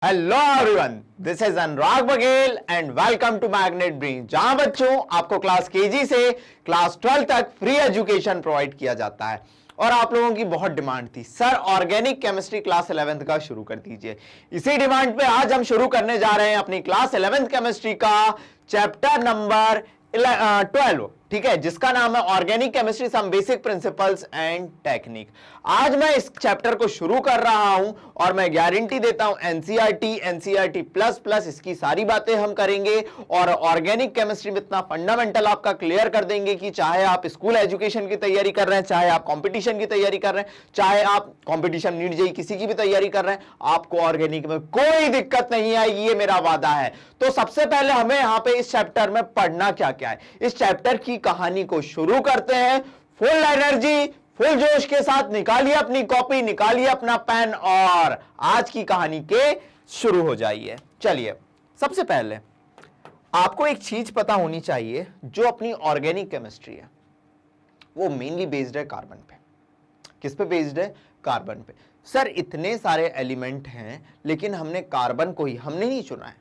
Hello everyone, this is Anurag Baghel and welcome to Magnet Brain, जहां बच्चों आपको क्लास केजी से क्लास 12 तक फ्री एजुकेशन प्रोवाइड किया जाता है। और आप लोगों की बहुत डिमांड थी, sir organic chemistry class 11th का शुरू कर दीजिए। इसी डिमांड पे आज हम शुरू करने जा रहे हैं अपनी क्लास 11th केमिस्ट्री का चैप्टर नंबर 12, ठीक है, जिसका नाम है organic chemistry some basic principles and technique. आज मैं इस चैप्टर को शुरू कर रहा हूं और मैं गारंटी देता हूं एनसीईआरटी प्लस प्लस इसकी सारी बातें हम करेंगे और ऑर्गेनिक केमिस्ट्री में इतना फंडामेंटल आपका क्लियर कर देंगे कि चाहे आप स्कूल एजुकेशन की तैयारी कर रहे हैं, चाहे आप कंपटीशन की तैयारी कर रहे हैं, चाहे आप कंपटीशन नीट जेईई किसी की भी तैयारी कर रहे हैं, आपको ऑर्गेनिक में कोई दिक्कत नहीं आएगी, ये मेरा वादा है। तो सबसे पहले हमें यहां पे इस चैप्टर में पढ़ना क्या क्या है, इस चैप्टर की कहानी को शुरू करते हैं। फुल एनर्जी फुल जोश के साथ निकालिए अपनी कॉपी, निकालिए अपना पेन और आज की कहानी के शुरू हो जाइए। चलिए, सबसे पहले आपको एक चीज पता होनी चाहिए, जो अपनी ऑर्गेनिक केमिस्ट्री है वो मेनली बेस्ड है कार्बन पे। किस पे बेस्ड है? कार्बन पे। सर इतने सारे एलिमेंट हैं लेकिन हमने कार्बन को ही हमने नहीं चुना है,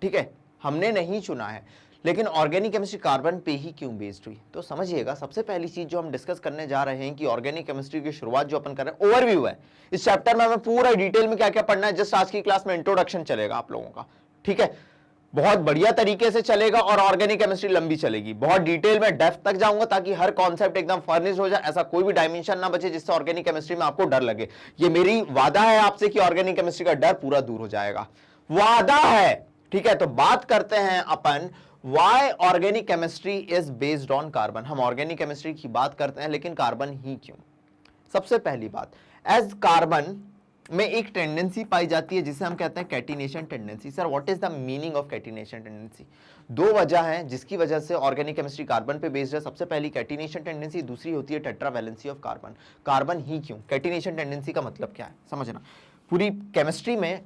ठीक है, हमने नहीं चुना है, लेकिन ऑर्गेनिक केमिस्ट्री कार्बन पे ही क्यों बेस्ड हुई? तो समझिएगा, सबसे पहली चीज जो हम डिस्कस करने जा रहे हैं कि ऑर्गेनिक केमिस्ट्री की शुरुआत जो अपन कर रहे हैं, ओवरव्यू है। इस चैप्टर में हमें पूरा डिटेल में क्या क्या पढ़ना है, जस्ट आज की क्लास में इंट्रोडक्शन चलेगा आप लोगों का, ठीक है, बहुत बढ़िया तरीके से चलेगा और ऑर्गेनिक केमिस्ट्री लंबी चलेगी, बहुत डिटेल में डेप्थ तक जाऊंगा ताकि हर कॉन्सेप्ट एकदम फर्निश्ड हो जाए, ऐसा कोई भी डायमेंशन ना बचे जिससे ऑर्गेनिक केमिस्ट्री में आपको डर लगे। ये मेरी वादा है आपसे कि ऑर्गेनिक केमिस्ट्री का डर पूरा दूर हो जाएगा, वादा है, ठीक है। तो बात करते हैं अपन Why organic chemistry is based on carbon. हम ऑर्गेनिक केमिस्ट्री की बात करते हैं लेकिन कार्बन ही क्यों? सबसे पहली बात, एज कार्बन में एक टेंडेंसी पाई जाती है जिसे हम कहते हैं catenation tendency. Sir what is the meaning of catenation tendency? दो वजह हैं जिसकी वजह से ऑर्गेनिक केमिस्ट्री कार्बन पे बेस्ड है। सबसे पहली कैटिनेशन टेंडेंसी, दूसरी होती है टेट्रावैलेंसी ऑफ कार्बन। कार्बन ही क्यों? कैटिनेशन टेंडेंसी का मतलब क्या है समझना। पूरी केमिस्ट्री में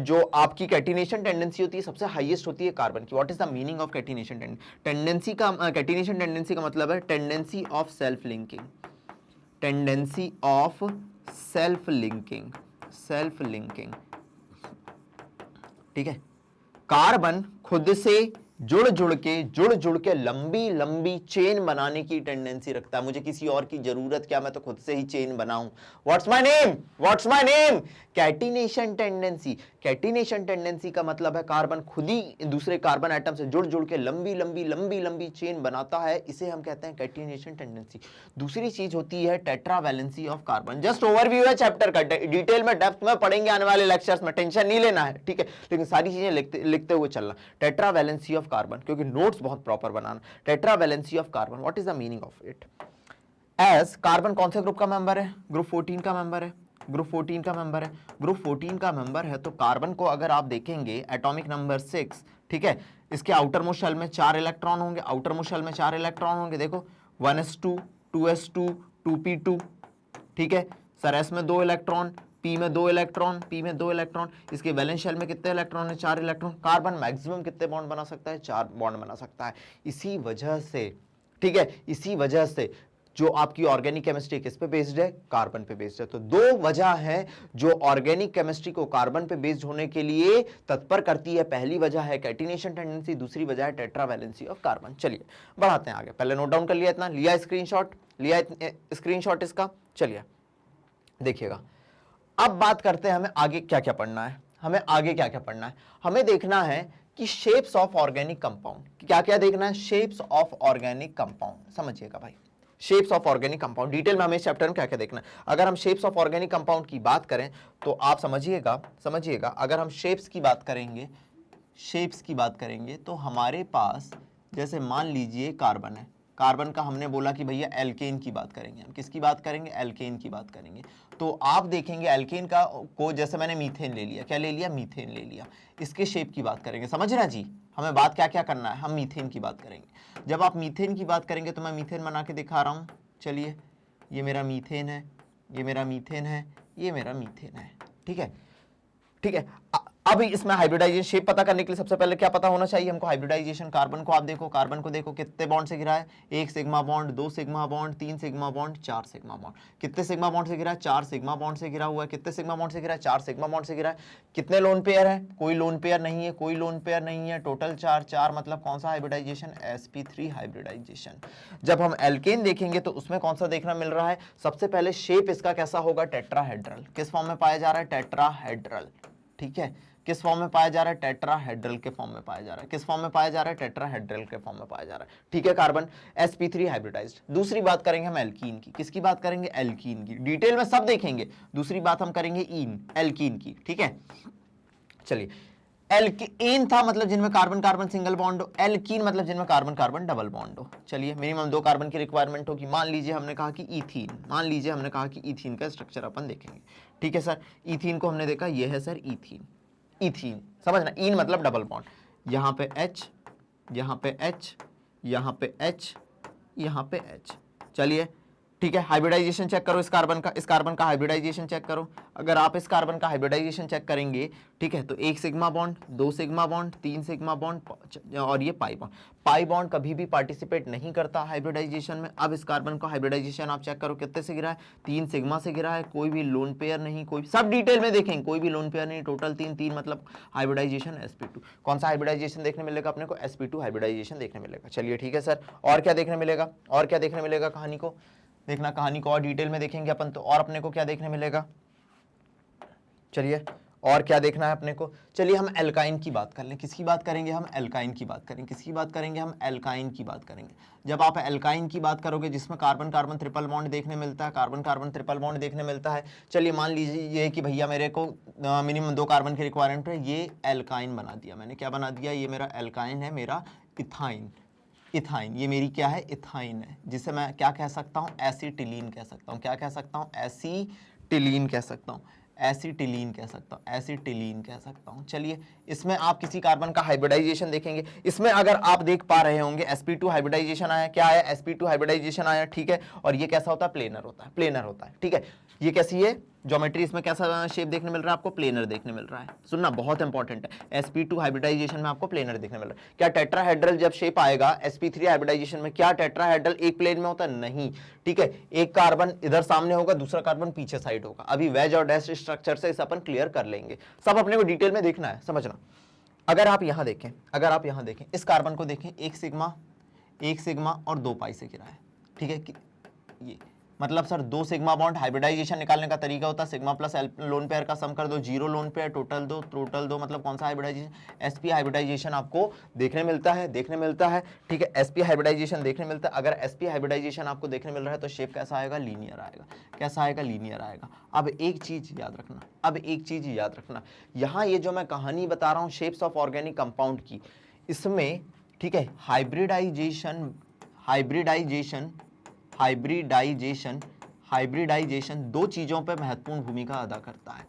जो आपकी कैटिनेशन टेंडेंसी होती है सबसे हाईएस्ट होती है कार्बन की। What is the meaning of catenation tendency का? कैटिनेशन टेंडेंसी का मतलब है tendency of self linking, tendency of self linking, self linking, ठीक है। कार्बन खुद से जुड़ जुड़ के लंबी लंबी चेन बनाने की टेंडेंसी रखता है। मुझे किसी और की जरूरत क्या, मैं तो खुद से ही चेन बनाऊं। What's my name? What's my name? Catenation tendency. Catenation tendency का मतलब है कार्बन खुद ही दूसरे कार्बन एटम से जुड़ के लंबी लंबी लंबी लंबी चेन बनाता है, इसे हम कहते हैं कैटिनेशन टेंडेंसी। दूसरी चीज होती है tetravalency of carbon. Just overview है चैप्टर का, डिटेल में डेप्थ में पढ़ेंगे आने वाले लेक्चर्स में, टेंशन नहीं लेना है, ठीक है, लेकिन सारी चीजें लिखते हुए चलना। टेट्रावैलेंसी ऑफ कार्बन, क्योंकि नोट्स बहुत प्रॉपर बनाना। Tetravalency of carbon, what is the meaning of it? As carbon कौन से ग्रुप का मेंबर है? ग्रुप 14 का मेंबर है, ग्रुप 14 का मेंबर है। ग्रुप 14 का मेंबर है तो कार्बन को अगर आप देखेंगे एटॉमिक नंबर 6, ठीक है, इसके आउटर मोस्ट शेल में 4 इलेक्ट्रॉन होंगे, आउटर मोस्ट शेल में 4 इलेक्ट्रॉन होंगे। देखो 1s2 2s2 2p2, ठीक है सर, s में 2 इलेक्ट्रॉन, p में 2 इलेक्ट्रॉन, p में 2 इलेक्ट्रॉन। इसके वैलेंस शेल में कितने इलेक्ट्रॉन है? 4 इलेक्ट्रॉन। कार्बन मैक्सिमम कितने बॉन्ड बना सकता है? 4 बॉन्ड बना सकता है। इसी वजह से, ठीक है, इसी वजह से जो आपकी ऑर्गेनिक केमिस्ट्री किस पे बेस्ड है? कार्बन पे बेस्ड है। तो दो वजह है जो ऑर्गेनिक केमिस्ट्री को कार्बन पे बेस्ड होने के लिए तत्पर करती है। पहली वजह है कैटिनेशन टेंडेंसी, दूसरी वजह है टेट्रावैलेंसी ऑफ कार्बन। चलिए बढ़ाते हैं आगे। पहले नोट डाउन कर लिया, इतना लिया स्क्रीनशॉट, लिया स्क्रीनशॉट इसका। चलिए देखिएगा, अब बात करते हैं हमें आगे क्या क्या पढ़ना है। हमें आगे क्या क्या पढ़ना है? हमें देखना है कि शेप्स ऑफ ऑर्गेनिक कंपाउंड। क्या क्या देखना है? Shapes of organic compound. समझिएगा भाई, shapes of organic compound detail में हमें इस चैप्टर में क्या क्या देखना है। अगर हम शेप्स ऑफ ऑर्गेनिक कंपाउंड की बात करें तो आप समझिएगा अगर हम शेप्स की बात करेंगे, शेप्स की बात करेंगे तो हमारे पास जैसे मान लीजिए कार्बन है, कार्बन का हमने बोला कि भैया एल्केन की बात करेंगे। हम किसकी बात करेंगे? एल्केन की बात करेंगे। तो आप देखेंगे एल्केन का को, जैसे मैंने मीथेन ले लिया, क्या ले लिया? मीथेन ले लिया। इसके शेप की बात करेंगे, समझ रहे जी? हमें बात क्या क्या करना है, हम मीथेन की बात करेंगे। जब आप मीथेन की बात करेंगे तो मैं मीथेन बना के दिखा रहा हूं। चलिए, ये मेरा मीथेन है, ये मेरा मीथेन है, ये मेरा मीथेन है, ठीक है, ठीक है। अब इसमें हाइब्रिडाइजेशन शेप पता करने के लिए सबसे पहले क्या पता होना चाहिए हमको, हाइब्रिडाइजेशन। कार्बन को आप देखो, कार्बन को देखो कितने बॉन्ड से घिरा है, 1 sigma bond, 2 sigma bond, 3 sigma bond, 4 sigma bond. कितने सिग्मा बॉन्ड से घिरा है, 4 सिग्मा बॉन्ड से घिरा हुआ है। कितने सिग्मा बॉन्ड से घिरा है, 4 सिग्मा बॉन्ड से घिरा है। कितने लोन पेयर है, कोई लोन पेयर नहीं है, कोई लोन पेयर नहीं है, टोटल 4 मतलब कौन सा हाइब्रिडाइजेशन, sp3 हाइब्रिडाइजेशन। जब हम एल्केन देखेंगे तो उसमें कौन सा देखना मिल रहा है, सबसे पहले शेप इसका कैसा होगा, टेट्राहेड्रल। किस फॉर्म में पाया जा रहा है, टेट्राहेड्रल। ठीक है, किस फॉर्म में पाया जा रहा है, टेट्राहेड्रल के फॉर्म में पाया जा रहा है। किस फॉर्म में पाया जा रहा है, टेट्राहेड्रल के फॉर्म में पाया जा रहा है। ठीक है, कार्बन sp3 हाइब्रिडाइज्ड। दूसरी बात करेंगे हम एल्कीन की। किसकी बात करेंगे, एल्कीन की। डिटेल में सब देखेंगे, दूसरी बात हम करेंगे एल्कीन की। ठीक है, चलिए, एल्कीन था मतलब जिनमें कार्बन कार्बन सिंगल बॉन्ड हो, एल्कीन मतलब जिनमें कार्बन कार्बन डबल बॉन्ड हो। चलिए, मिनिमम 2 कार्बन की रिक्वायरमेंट होगी। मान लीजिए हमने कहा कि ईथीन, मान लीजिए हमने कहा कि ईथीन का स्ट्रक्चर अपन देखेंगे। ठीक है सर, ईथीन को हमने देखा, ये है सर ईथीन। ईथीन समझना, ईन मतलब डबल बॉन्ड, यहाँ पे H, यहाँ पे H, यहाँ पे H, यहाँ पे H। चलिए, ठीक है, हाइब्रिडाइजेशन चेक करो इस कार्बन का हाइब्रिडाइजेशन चेक करो। अगर आप इस कार्बन का हाइब्रिडाइजेशन चेक करेंगे, ठीक है, तो 1 sigma bond, 2 sigma bond, 3 sigma bond और ये पाई बॉन्ड। पाई बॉन्ड कभी भी पार्टिसिपेट नहीं करता हाइब्रिडाइजेशन में। अब इस कार्बन का हाइब्रिडाइजेशन आप चेक करो कितने से गिरा है, 3 सिग्मा से गिरा है। कोई भी लोन पेयर नहीं, कोई सब डिटेल में देखेंगे, कोई भी लोन पेयर नहीं, टोटल 3 मतलब हाइब्रिडाइजेशन sp2। कौन सा हाइब्रिडाइजेशन देखने मिलेगा अपने को, sp2 हाइब्रिडाइजेशन देखने मिलेगा। चलिए ठीक है सर, और क्या देखने मिलेगा, और क्या देखने मिलेगा, कहानी को देखना, कहानी को और डिटेल में देखेंगे अपन तो। और अपने को क्या देखने मिलेगा, चलिए और क्या देखना है अपने को। चलिए हम एल्काइन की बात कर लें। किसकी बात करेंगे हम, एल्काइन की बात करेंगे। किसकी बात करेंगे हम, एल्काइन की बात करेंगे। जब आप एल्काइन की बात करोगे जिसमें कार्बन कार्बन ट्रिपल बॉन्ड देखने मिलता है, कार्बन कार्बन ट्रिपल बॉन्ड देखने मिलता है। चलिए मान लीजिए ये कि भैया मेरे को मिनिमम 2 कार्बन की रिक्वायरमेंट है, ये एल्काइन बना दिया मैंने। क्या बना दिया, ये मेरा एल्काइन है, मेरा इथाइन। इथाइन ये मेरी क्या है, इथाइन है, जिसे मैं क्या कह सकता हूँ, एसिटिलीन कह सकता हूँ। क्या कह सकता हूँ, एसिटिलीन कह सकता हूँ, एसिटिलीन कह सकता हूँ, एसिटिलीन कह सकता हूँ। चलिए, इसमें आप किसी कार्बन का हाइब्रिडाइजेशन देखेंगे, इसमें अगर आप देख पा रहे होंगे sp2 हाइब्रिडाइजेशन आया। क्या आया, sp2 हाइब्रिडाइजेशन आया। ठीक है, और ये कैसा होता है, प्लेनर होता है, प्लेनर होता है। ठीक है, ये कैसी है ज्योमेट्री, इसमें कैसा शेप देखने मिल रहा है आपको, प्लेनर देखने मिल रहा है। सुनना बहुत इंपॉर्टेंट है, sp2 हाइब्रिडाइजेशन में आपको प्लेनर देखने मिल रहा है। क्या टेट्राहेड्रल जब शेप आएगा sp3 हाइब्रिडाइजेशन में, क्या टेट्राहेड्रल एक प्लेन में होता है, नहीं। ठीक है, एक कार्बन इधर सामने होगा, दूसरा कार्बन पीछे साइड होगा। अभी वेज और डैश स्ट्रक्चर से इसे अपन क्लियर कर लेंगे, सब अपने को डिटेल में देखना है, समझना। अगर आप यहां देखें, अगर आप यहां देखें, इस कार्बन को देखें, 1 सिग्मा और 2 पाई से घिरा है। ठीक है, ये मतलब सर 2 सिग्मा बॉन्ड, हाइब्रिडाइजेशन निकालने का तरीका होता है सिग्मा प्लस लोन पेयर का सम कर दो, 0 लोन पेयर, टोटल दो मतलब कौन सा हाइब्रिडाइजेशन, sp हाइब्रिडाइजेशन आपको देखने मिलता है, देखने मिलता है। ठीक है, sp हाइब्रिडाइजेशन देखने मिलता है। अगर sp हाइब्रिडाइजेशन आपको देखने मिल रहा है तो शेप कैसा आएगा, लीनियर आएगा। कैसा आएगा, लीनियर आएगा। अब एक चीज याद रखना, अब एक चीज याद रखना, यहाँ ये जो मैं कहानी बता रहा हूँ शेप्स ऑफ ऑर्गेनिक कंपाउंड की, इसमें ठीक है हाइब्रिडाइजेशन 2 चीजों पर महत्वपूर्ण भूमिका अदा करता है।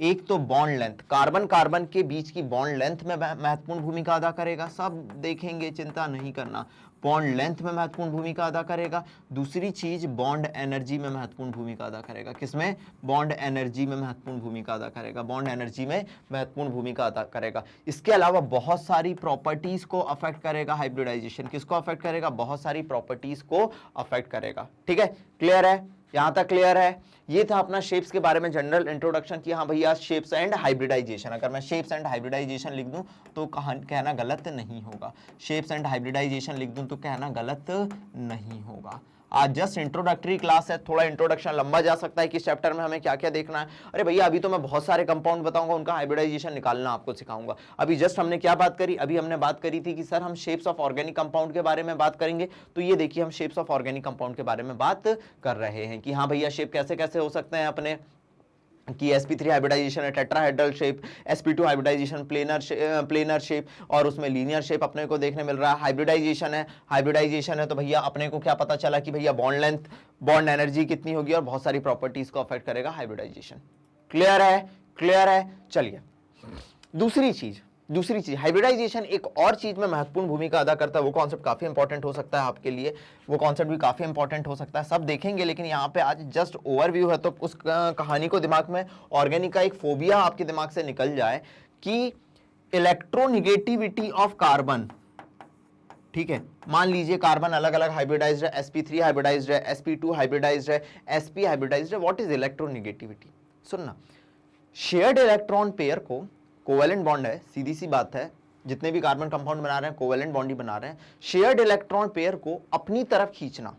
एक तो बॉन्ड लेंथ, कार्बन कार्बन के बीच की बॉन्ड लेंथ में महत्वपूर्ण भूमिका अदा करेगा, सब देखेंगे, चिंता नहीं करना। बॉन्ड लेंथ में महत्वपूर्ण भूमिका अदा करेगा। दूसरी चीज बॉन्ड एनर्जी में महत्वपूर्ण भूमिका अदा करेगा। किसमें, बॉन्ड एनर्जी में महत्वपूर्ण भूमिका अदा करेगा, बॉन्ड एनर्जी में महत्वपूर्ण भूमिका अदा करेगा। इसके अलावा बहुत सारी प्रॉपर्टीज को अफेक्ट करेगा हाइब्रिडाइजेशन। किसको अफेक्ट करेगा, बहुत सारी प्रॉपर्टीज को अफेक्ट करेगा। ठीक है, क्लियर है, यहां तक क्लियर है। ये था अपना शेप्स के बारे में जनरल इंट्रोडक्शन की। हाँ भैया, शेप्स एंड हाइब्रिडाइजेशन, अगर मैं शेप्स एंड हाइब्रिडाइजेशन लिख दूं तो कहना गलत नहीं होगा। शेप्स एंड हाइब्रिडाइजेशन लिख दूं तो कहना गलत नहीं होगा। आज जस्ट इंट्रोडक्टरी क्लास है, थोड़ा इंट्रोडक्शन लंबा जा सकता है कि इस चैप्टर में हमें क्या क्या देखना है। अरे भैया, अभी तो मैं बहुत सारे कंपाउंड बताऊंगा, उनका हाइब्रिडाइजेशन निकालना आपको सिखाऊंगा। अभी जस्ट हमने क्या बात करी, अभी हमने बात करी थी कि सर हम शेप्स ऑफ ऑर्गेनिक कंपाउंड के बारे में बात करेंगे। तो ये देखिए, हम शेप्स ऑफ ऑर्गेनिक कंपाउंड के बारे में बात कर रहे हैं कि हाँ भैया शेप कैसे कैसे हो सकते हैं अपने, कि sp3 हाइब्रिडाइजेशन है tetrahedral shape, sp2 hybridization planar shape, और उसमें लीनियर शेप अपने को देखने मिल रहा है। हाइब्रिडाइजेशन है तो भैया अपने को क्या पता चला कि भैया बॉन्ड लेंथ, बॉन्ड एनर्जी कितनी होगी और बहुत सारी प्रॉपर्टीज को अफेक्ट करेगा हाइब्रिडाइजेशन। क्लियर है, क्लियर है। चलिए, दूसरी चीज हाइब्रिडाइजेशन एक और चीज में महत्वपूर्ण भूमिका अदा करता है। वो कॉन्सेप्ट काफी इंपॉर्टेंट हो सकता है आपके लिए, वो कॉन्सेप्ट भी काफी इंपॉर्टेंट हो सकता है, सब देखेंगे। लेकिन यहाँ पे आज जस्ट ओवरव्यू है, तो उस कहानी को दिमाग में, ऑर्गेनिक का एक फोबिया आपके दिमाग से निकल जाए कि इलेक्ट्रोनिगेटिविटी ऑफ कार्बन, ठीक है, मान लीजिए कार्बन अलग अलग हाइब्रिडाइज्ड है, sp3 हाइब्रिडाइज्ड है, sp2 हाइब्रिडाइज्ड है, sp हाइब्रिडाइज्ड है। What is electronegativity? सुनना, शेयर्ड इलेक्ट्रॉन पेयर को, कोवेलेंट बॉन्ड है, सीधी सी बात है, जितने भी कार्बन कंपाउंड बना रहे हैं कोवेलेंट बॉन्ड ही बना रहे हैं, शेयर्ड इलेक्ट्रॉन पेयर को अपनी तरफ खींचना।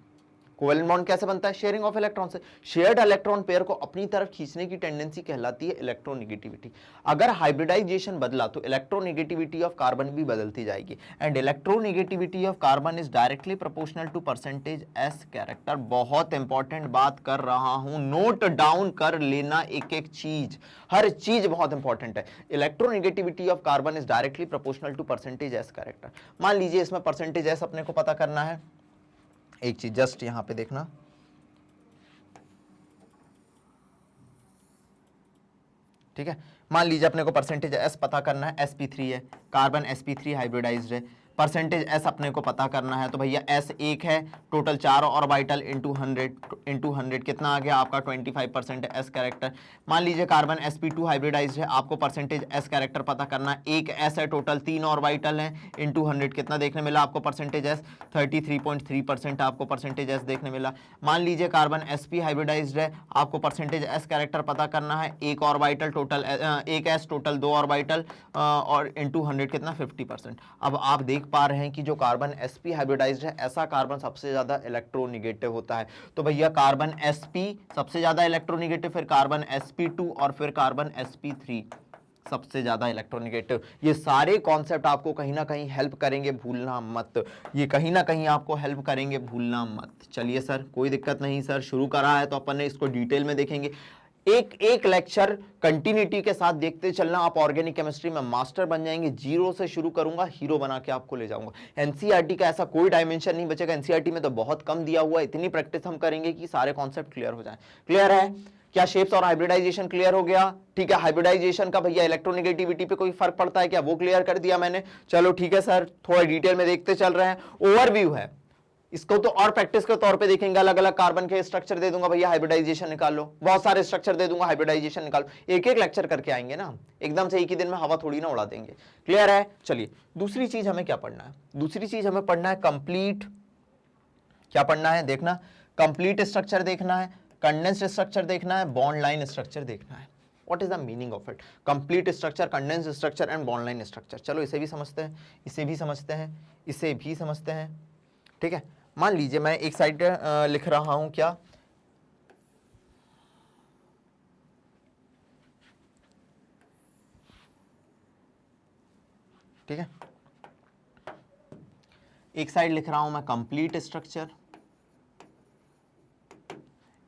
कोवेलेंट बॉन्ड कैसे बनता है? शेयरिंग ऑफ इलेक्ट्रॉन से। शेयर्ड इलेक्ट्रॉन पेयर को अपनी तरफ खींचने की टेंडेंसी कहलाती है इलेक्ट्रोनिगेटिविटी। अगर हाइब्रिडाइजेशन बदला तो इलेक्ट्रोनिगेटिविटी ऑफ कार्बन भी बदलती जाएगी। And electronegativity of carbon is directly proportional to percentage s character. बहुत इंपॉर्टेंट बात कर रहा हूं, नोट डाउन कर लेना एक एक चीज, हर चीज बहुत इंपॉर्टेंट है। Electronegativity of carbon is directly proportional to percentage s character. मान लीजिए इसमें परसेंटेज एस अपने को पता करना है। एक चीज जस्ट यहां पे देखना, ठीक है, मान लीजिए अपने को परसेंटेज एस पता करना है, sp3 है, कार्बन sp3 हाइब्रिडाइज्ड है, परसेंटेज एस अपने को पता करना है, तो भैया एस 1 है, टोटल 4 ऑर्बिटल इंटू 100 कितना आ गया आपका 25% एस कैरेक्टर। मान लीजिए कार्बन sp2 हाइब्रिडाइज्ड है, आपको परसेंटेज एस कैरेक्टर पता करना है, एक एस है, टोटल 3 ऑर्बिटल है, इंटू 100 कितना देखने मिला आपको परसेंटेज एस? 33.3% आपको परसेंटेज एस देखने मिला। मान लीजिए कार्बन sp हाइब्रिडाइज्ड है, आपको परसेंटेज एस कैरेक्टर पता करना है, एक ऑर्बिटल टोटल, एक एस टोटल 2 ऑर्बिटल और इंटू 100 कितना 50%। अब आप देख पा रहे हैं कि जो कार्बन sp हाइब्रिडाइज्ड है, ऐसा कार्बन सबसे ज्यादा इलेक्ट्रोनिगेटिव होता है। तो भैया कार्बन sp सबसे ज्यादा इलेक्ट्रोनिगेटिव, फिर कार्बन sp2 और फिर कार्बन sp3 सबसे ज्यादा इलेक्ट्रोनिगेटिव। ये सारे कॉन्सेप्ट आपको कहीं ना कहीं हेल्प करेंगे, भूलना मत, ये कहीं ना कहीं आपको हेल्प करेंगे, भूलना मत। चलिए सर, कोई दिक्कत नहीं सर, शुरू करा है तो अपन ने इसको डिटेल में देखेंगे। एक एक लेक्चर कंटिन्यूटी के साथ देखते चलना, आप ऑर्गेनिक केमिस्ट्री में मास्टर बन जाएंगे। जीरो से शुरू करूंगा, हीरो बना के आपको ले जाऊंगा। एनसीईआरटी का ऐसा कोई डायमेंशन नहीं बचेगा, एनसीईआरटी में तो बहुत कम दिया हुआ है। इतनी प्रैक्टिस हम करेंगे कि सारे कॉन्सेप्ट क्लियर हो जाए। क्लियर है? क्या शेप्स और हाइब्रिडाइजेशन क्लियर हो गया? ठीक है, हाइब्रिडाइजेशन का भैया इलेक्ट्रोनिगेटिविटी पे कोई फर्क पड़ता है क्या? वो क्लियर कर दिया मैंने। चलो ठीक है सर, थोड़ा डिटेल में देखते चल रहे हैं। ओवरव्यू है, इसको तो और प्रैक्टिस के तौर पे देखेंगे। अलग अलग कार्बन के स्ट्रक्चर दे दूंगा, भैया हाइब्रिडाइजेशन निकाल लो। बहुत सारे स्ट्रक्चर दे दूंगा, हाइब्रिडाइजेशन निकालो। एक एक लेक्चर करके आएंगे ना, एकदम से एक ही दिन में हवा थोड़ी ना उड़ा देंगे। क्लियर है? चलिए, दूसरी चीज हमें क्या पढ़ना है? दूसरी चीज हमें पढ़ना है कंप्लीट, क्या पढ़ना है देखना, कंप्लीट स्ट्रक्चर देखना है, कंडेंस्ड स्ट्रक्चर देखना है, बॉन्ड लाइन स्ट्रक्चर देखना है। What is the meaning of it? Complete structure, condensed structure and bond line structure. चलो इसे भी समझते हैं, इसे भी समझते हैं, इसे भी समझते हैं। ठीक है, मान लीजिए मैं एक साइड लिख रहा हूं, क्या ठीक है, एक साइड लिख रहा हूं मैं कंप्लीट स्ट्रक्चर,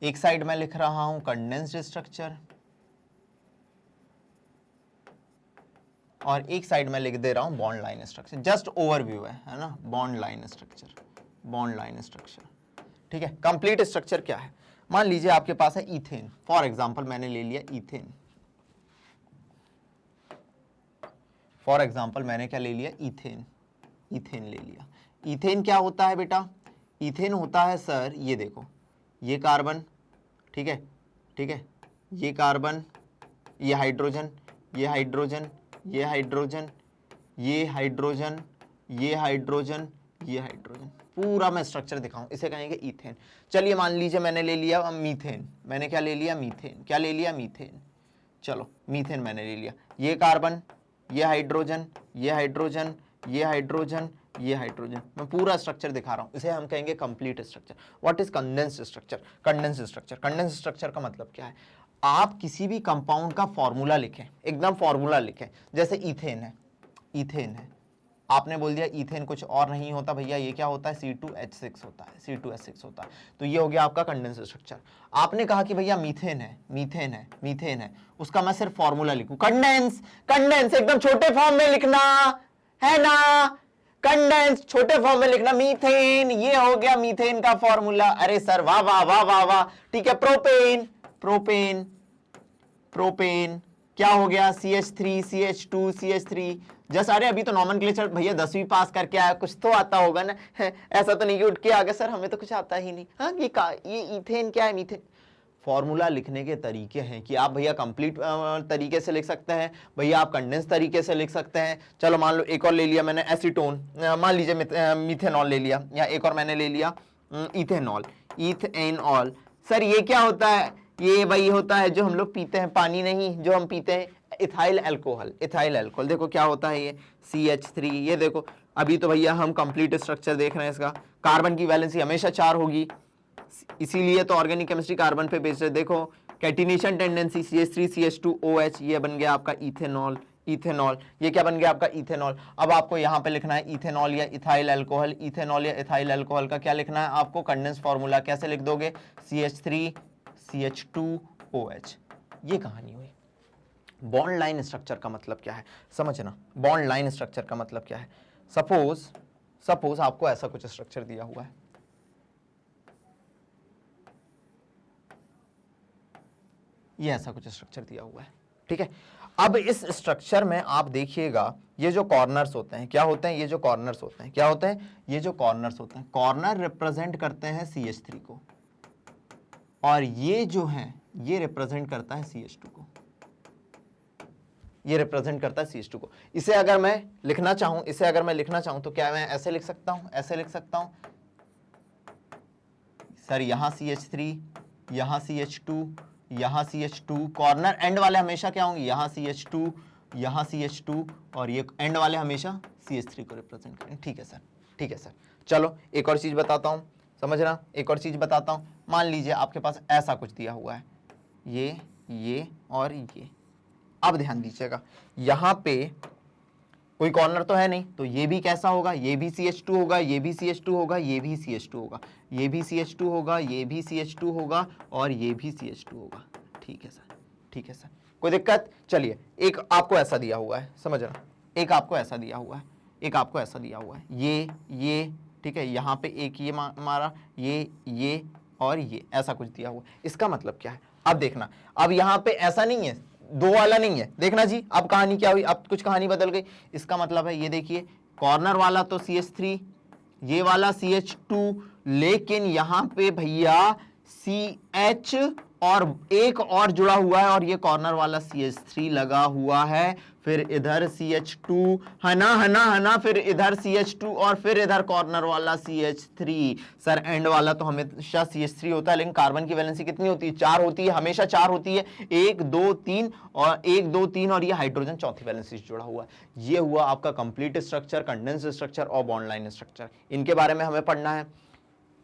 एक साइड में लिख रहा हूं कंडेंस्ड स्ट्रक्चर, और एक साइड में लिख दे रहा हूं bond line structure. Just overview है ना, bond line structure, bond line structure. ठीक है, कंप्लीट स्ट्रक्चर क्या है? मान लीजिए आपके पास है इथेन, फॉर एग्जांपल मैंने ले लिया इथेन, फॉर एग्जांपल मैंने क्या ले लिया? इथेन, इथेन ले लिया। इथेन क्या होता है बेटा? इथेन होता है सर, ये देखो, ये कार्बन, ठीक है, ठीक है, ये कार्बन, ये हाइड्रोजन, ये हाइड्रोजन, ये हाइड्रोजन, ये हाइड्रोजन, ये हाइड्रोजन, ये हाइड्रोजन, पूरा मैं स्ट्रक्चर दिखाऊं, इसे कहेंगे इथेन। चलिए मान लीजिए मैंने ले लिया मीथेन, मैंने क्या ले लिया? मीथेन। क्या ले लिया? मीथेन। चलो मीथेन मैंने ले लिया, ये कार्बन, ये हाइड्रोजन, ये हाइड्रोजन, ये हाइड्रोजन, ये हाइड्रोजन, मैं पूरा स्ट्रक्चर दिखा रहा हूं, इसे हम कहेंगे complete structure. What is condensed structure? Condensed structure, condensed structure का मतलब क्या है? आप किसी भी कंपाउंड का फॉर्मूला लिखें, एकदम फॉर्मूला लिखें, जैसे इथेन है, इथेन है, आपने बोल दिया इथेन कुछ और नहीं होता भैया, ये क्या होता है? C2H6 होता है, C2H6 होता है, तो ये हो गया आपका कंडेंस्ड स्ट्रक्चर। आपने कहा कि भैया मीथेन है, मीथेन है, मीथेन है, उसका मैं सिर्फ फॉर्मूला लिखूं, कंडेंस, कंडेंस एकदम छोटे फॉर्म में लिखना है ना, कंडेंस छोटे फॉर्म में लिखना, मीथेन, ये हो गया मीथेन का फॉर्मूला। अरे सर वाह वाह वाह वाह वाह, ठीक है। प्रोपेन, प्रोपेन, प्रोपेन क्या हो गया? CH3, CH2, CH3, जस्ट अरे अभी तो नॉमेनक्लेचर भैया 10वीं पास करके आया, कुछ तो आता होगा ना, ऐसा तो नहीं कि उठ के आ गया सर हमें तो कुछ आता ही नहीं। हाँ, ये इथेन क्या है? मीथेन फॉर्मूला लिखने के तरीके हैं कि आप भैया कंप्लीट तरीके से लिख सकते हैं, भैया आप कंडेंस तरीके से लिख सकते हैं। चलो मान लो एक और ले लिया मैंने एसीटोन, मान लीजिए मिथेनॉल ले लिया, या एक और मैंने ले लिया इथेनॉल, इथेनॉल। सर ये क्या होता है? ये वही होता है जो हम लोग पीते हैं, पानी नहीं, जो हम पीते हैं इथाइल अल्कोहल। इथाइल अल्कोहल देखो क्या होता है, ये CH3। ये देखो अभी तो भैया हम कंप्लीट स्ट्रक्चर देख रहे हैं इसका। कार्बन की वैलेंसी हमेशा 4 होगी, इसीलिए तो ऑर्गेनिक केमिस्ट्री कार्बन पे बेस्ड है। देखो कैटिनेशन टेंडेंसी CH3 CH2OH, ये बन गया आपका इथेनॉल। इथेनॉल ये क्या बन गया आपका इथेनॉल। अब आपको यहाँ पे लिखना है इथेनॉल या इथाइल अल्कोहल। इथेनॉल या इथाइल अल्कोहल का क्या लिखना है आपको? Condense formula. कैसे लिख दोगे? CH3 CH2OH। ये कहानी हुई। बॉन्ड लाइन स्ट्रक्चर का मतलब क्या है समझना। बॉन्ड लाइन स्ट्रक्चर का मतलब क्या है? सपोज आपको ऐसा कुछ स्ट्रक्चर दिया हुआ है, ये ऐसा कुछ स्ट्रक्चर दिया हुआ है, ठीक है। अब इस स्ट्रक्चर में आप देखिएगा ये जो कॉर्नर्स होते हैं क्या होते हैं? ये जो कॉर्नर्स होते हैं क्या होते हैं? ये जो कॉर्नर्स होते हैं, कॉर्नर रिप्रेजेंट करते हैं CH3 को, और ये जो है ये रिप्रेजेंट करता है CH2 को। ये रिप्रेजेंट करता है CH2 को। इसे अगर मैं लिखना चाहूं तो क्या मैं ऐसे लिख सकता हूं? ऐसे लिख सकता हूं सर, यहां CH3, यहां CH2, यहां CH2, कॉर्नर एंड वाले हमेशा क्या होंगे? यहां CH2, यहां CH2, और ये एंड वाले हमेशा CH3 को रिप्रेजेंट करेंगे। ठीक है सर, ठीक है सर। चलो एक और चीज बताता हूं, समझना, एक और चीज बताता हूं। मान लीजिए आपके पास ऐसा कुछ दिया हुआ है, ये और ये। अब ध्यान दीजिएगा, यहां पे कोई कॉर्नर तो है नहीं, तो ये भी कैसा होगा? ये भी CH2 होगा, ये भी CH2 होगा, ये भी CH2 होगा, ये भी CH2 होगा, ये भी CH2 होगा, और ये भी CH2 होगा। ठीक है सर, ठीक है सर, कोई दिक्कत? चलिए एक आपको ऐसा दिया हुआ है, समझना, एक आपको ऐसा दिया हुआ है, एक आपको ऐसा दिया हुआ है, ये ठीक है। यहाँ पे एक ये मारा, ये और ये ऐसा कुछ दिया हुआ। इसका मतलब क्या है? अब देखना, अब यहाँ पे ऐसा नहीं है, दो वाला नहीं है, देखना जी। अब कहानी क्या हुई? अब कुछ कहानी बदल गई। इसका मतलब है ये देखिए, कॉर्नर वाला तो CH3, ये वाला CH2, लेकिन यहां पे भैया CH और एक और जुड़ा हुआ है, और ये कॉर्नर वाला CH3 लगा हुआ है, फिर इधर CH2 हना, फिर इधर CH2, और फिर इधर कॉर्नर वाला CH3। सर एंड वाला तो हमेशा CH3 होता है, लेकिन कार्बन की वैलेंसी कितनी होती है? 4 होती है, हमेशा 4 होती है। 1 2 3 और 1 2 3, और ये हाइड्रोजन चौथी वैलेंसी से जुड़ा हुआ है। ये हुआ आपका कंप्लीट स्ट्रक्चर, कंडेंस स्ट्रक्चर और बॉन्ड लाइन स्ट्रक्चर। इनके बारे में हमें पढ़ना है,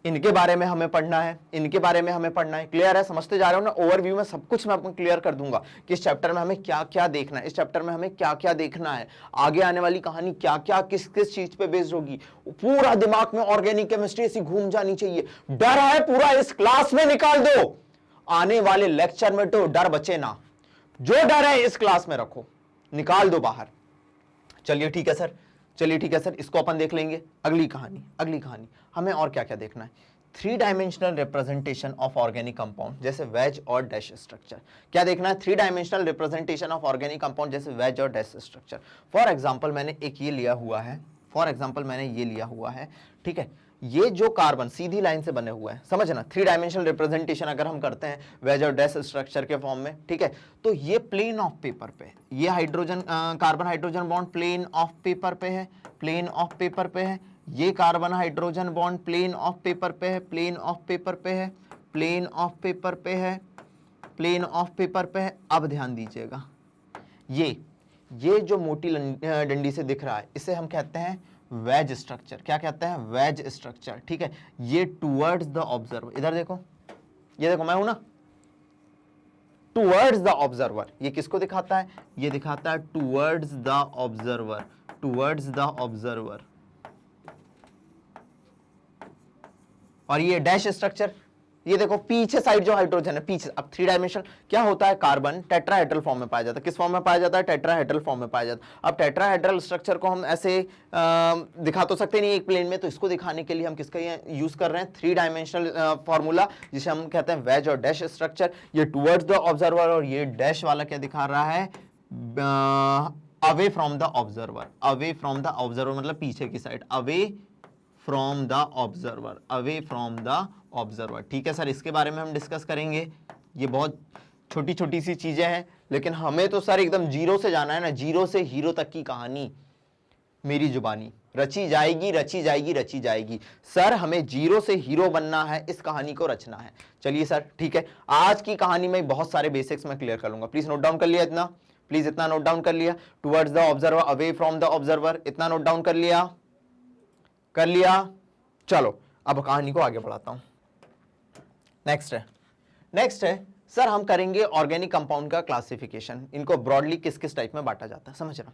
इनके बारे में हमें पढ़ना है, इनके बारे में हमें पढ़ना है। क्लियर है? समझते जा रहे हो ना? ओवरव्यू में सब कुछ मैं आपको क्लियर कर दूंगा कि इस चैप्टर में हमें क्या क्या देखना है, इस चैप्टर में हमें क्या क्या देखना है, आगे आने वाली कहानी क्या क्या किस किस चीज पे बेस्ड होगी। पूरा दिमाग में ऑर्गेनिक केमिस्ट्री ऐसी घूम जानी चाहिए। डर है पूरा इस क्लास में निकाल दो, आने वाले लेक्चर में तो डर बचे ना। जो डर है इस क्लास में रखो, निकाल दो बाहर। चलिए ठीक है सर, चलिए ठीक है सर, इसको अपन देख लेंगे। अगली कहानी हमें और क्या क्या देखना है? 3 dimensional representation of organic compound, जैसे वेज और डैश स्ट्रक्चर। क्या देखना है? 3 dimensional representation of organic compound, जैसे वेज और डैश स्ट्रक्चर। फॉर एग्जांपल मैंने एक ये लिया हुआ है, ठीक है। ये जो कार्बन सीधी लाइन से बने हुए हैं, समझना, 3 डायमेंशनल रिप्रेजेंटेशन अगर हम करते हैं वेज और डैश स्ट्रक्चर के फॉर्म में, ठीक है, तो ये प्लेन ऑफ पेपर पे, ये hydrogen carbon hydrogen bond plane of paper पे है, प्लेन ऑफ पेपर पे है। ये carbon hydrogen bond plane of paper पे है, प्लेन ऑफ पेपर पे है, प्लेन ऑफ पेपर पे है, प्लेन ऑफ पेपर पे है। अब ध्यान दीजिएगा, ये जो मोटी डंडी से दिख रहा है, इसे हम कहते हैं वेज स्ट्रक्चर। क्या कहते हैं? वेज स्ट्रक्चर, ठीक है। ये टुवर्ड्स द ऑब्जर्वर, इधर देखो, ये देखो मैं हूं ना, टुवर्ड्स द ऑब्जर्वर। ये किसको दिखाता है? ये दिखाता है towards the observer, towards the observer. और ये डैश स्ट्रक्चर, ये देखो पीछे साइड जो हाइड्रोजन है पीछे। अब 3 डायमेंशनल क्या होता है? कार्बन टेट्राहेड्रल फॉर्म में पाया जाता है। किस फॉर्म में पाया जाता है? टेट्राहेड्रल फॉर्म में पाया जाता है। अब टेट्राहेड्रल स्ट्रक्चर को हम ऐसे दिखा तो सकते नहीं एक प्लेन में, तो इसको दिखाने के लिए हम किसका यूज कर रहे हैं? 3 डायमेंशनल फॉर्मूला, जिसे हम कहते हैं वेज और डैश स्ट्रक्चर। ये टुवर्ड्स द ऑब्जर्वर, और ये डैश वाला क्या दिखा रहा है? Away from the observer, away from the observer मतलब पीछे की side, away from the observer, away from the observer. ठीक है सर, इसके बारे में हम डिस्कस करेंगे, ये बहुत छोटी छोटी सी चीजें हैं, लेकिन हमें तो सर एकदम जीरो से जाना है ना, जीरो से हीरो तक की कहानी मेरी जुबानी रची जाएगी, रची जाएगी, रची जाएगी। सर हमें जीरो से हीरो बनना है, इस कहानी को रचना है। चलिए सर ठीक है, आज की कहानी में बहुत सारे बेसिक्स मैं क्लियर कर लूंगा। प्लीज नोट डाउन कर लिया इतना, प्लीज इतना नोट डाउन कर लिया। Towards the observer, away from the observer, इतना नोट डाउन कर लिया, कर लिया। चलो अब कहानी को आगे बढ़ाता हूं। नेक्स्ट है सर हम करेंगे ऑर्गेनिक कंपाउंड का क्लासिफिकेशन। इनको ब्रॉडली किस किस टाइप में बांटा जाता है समझ रहा।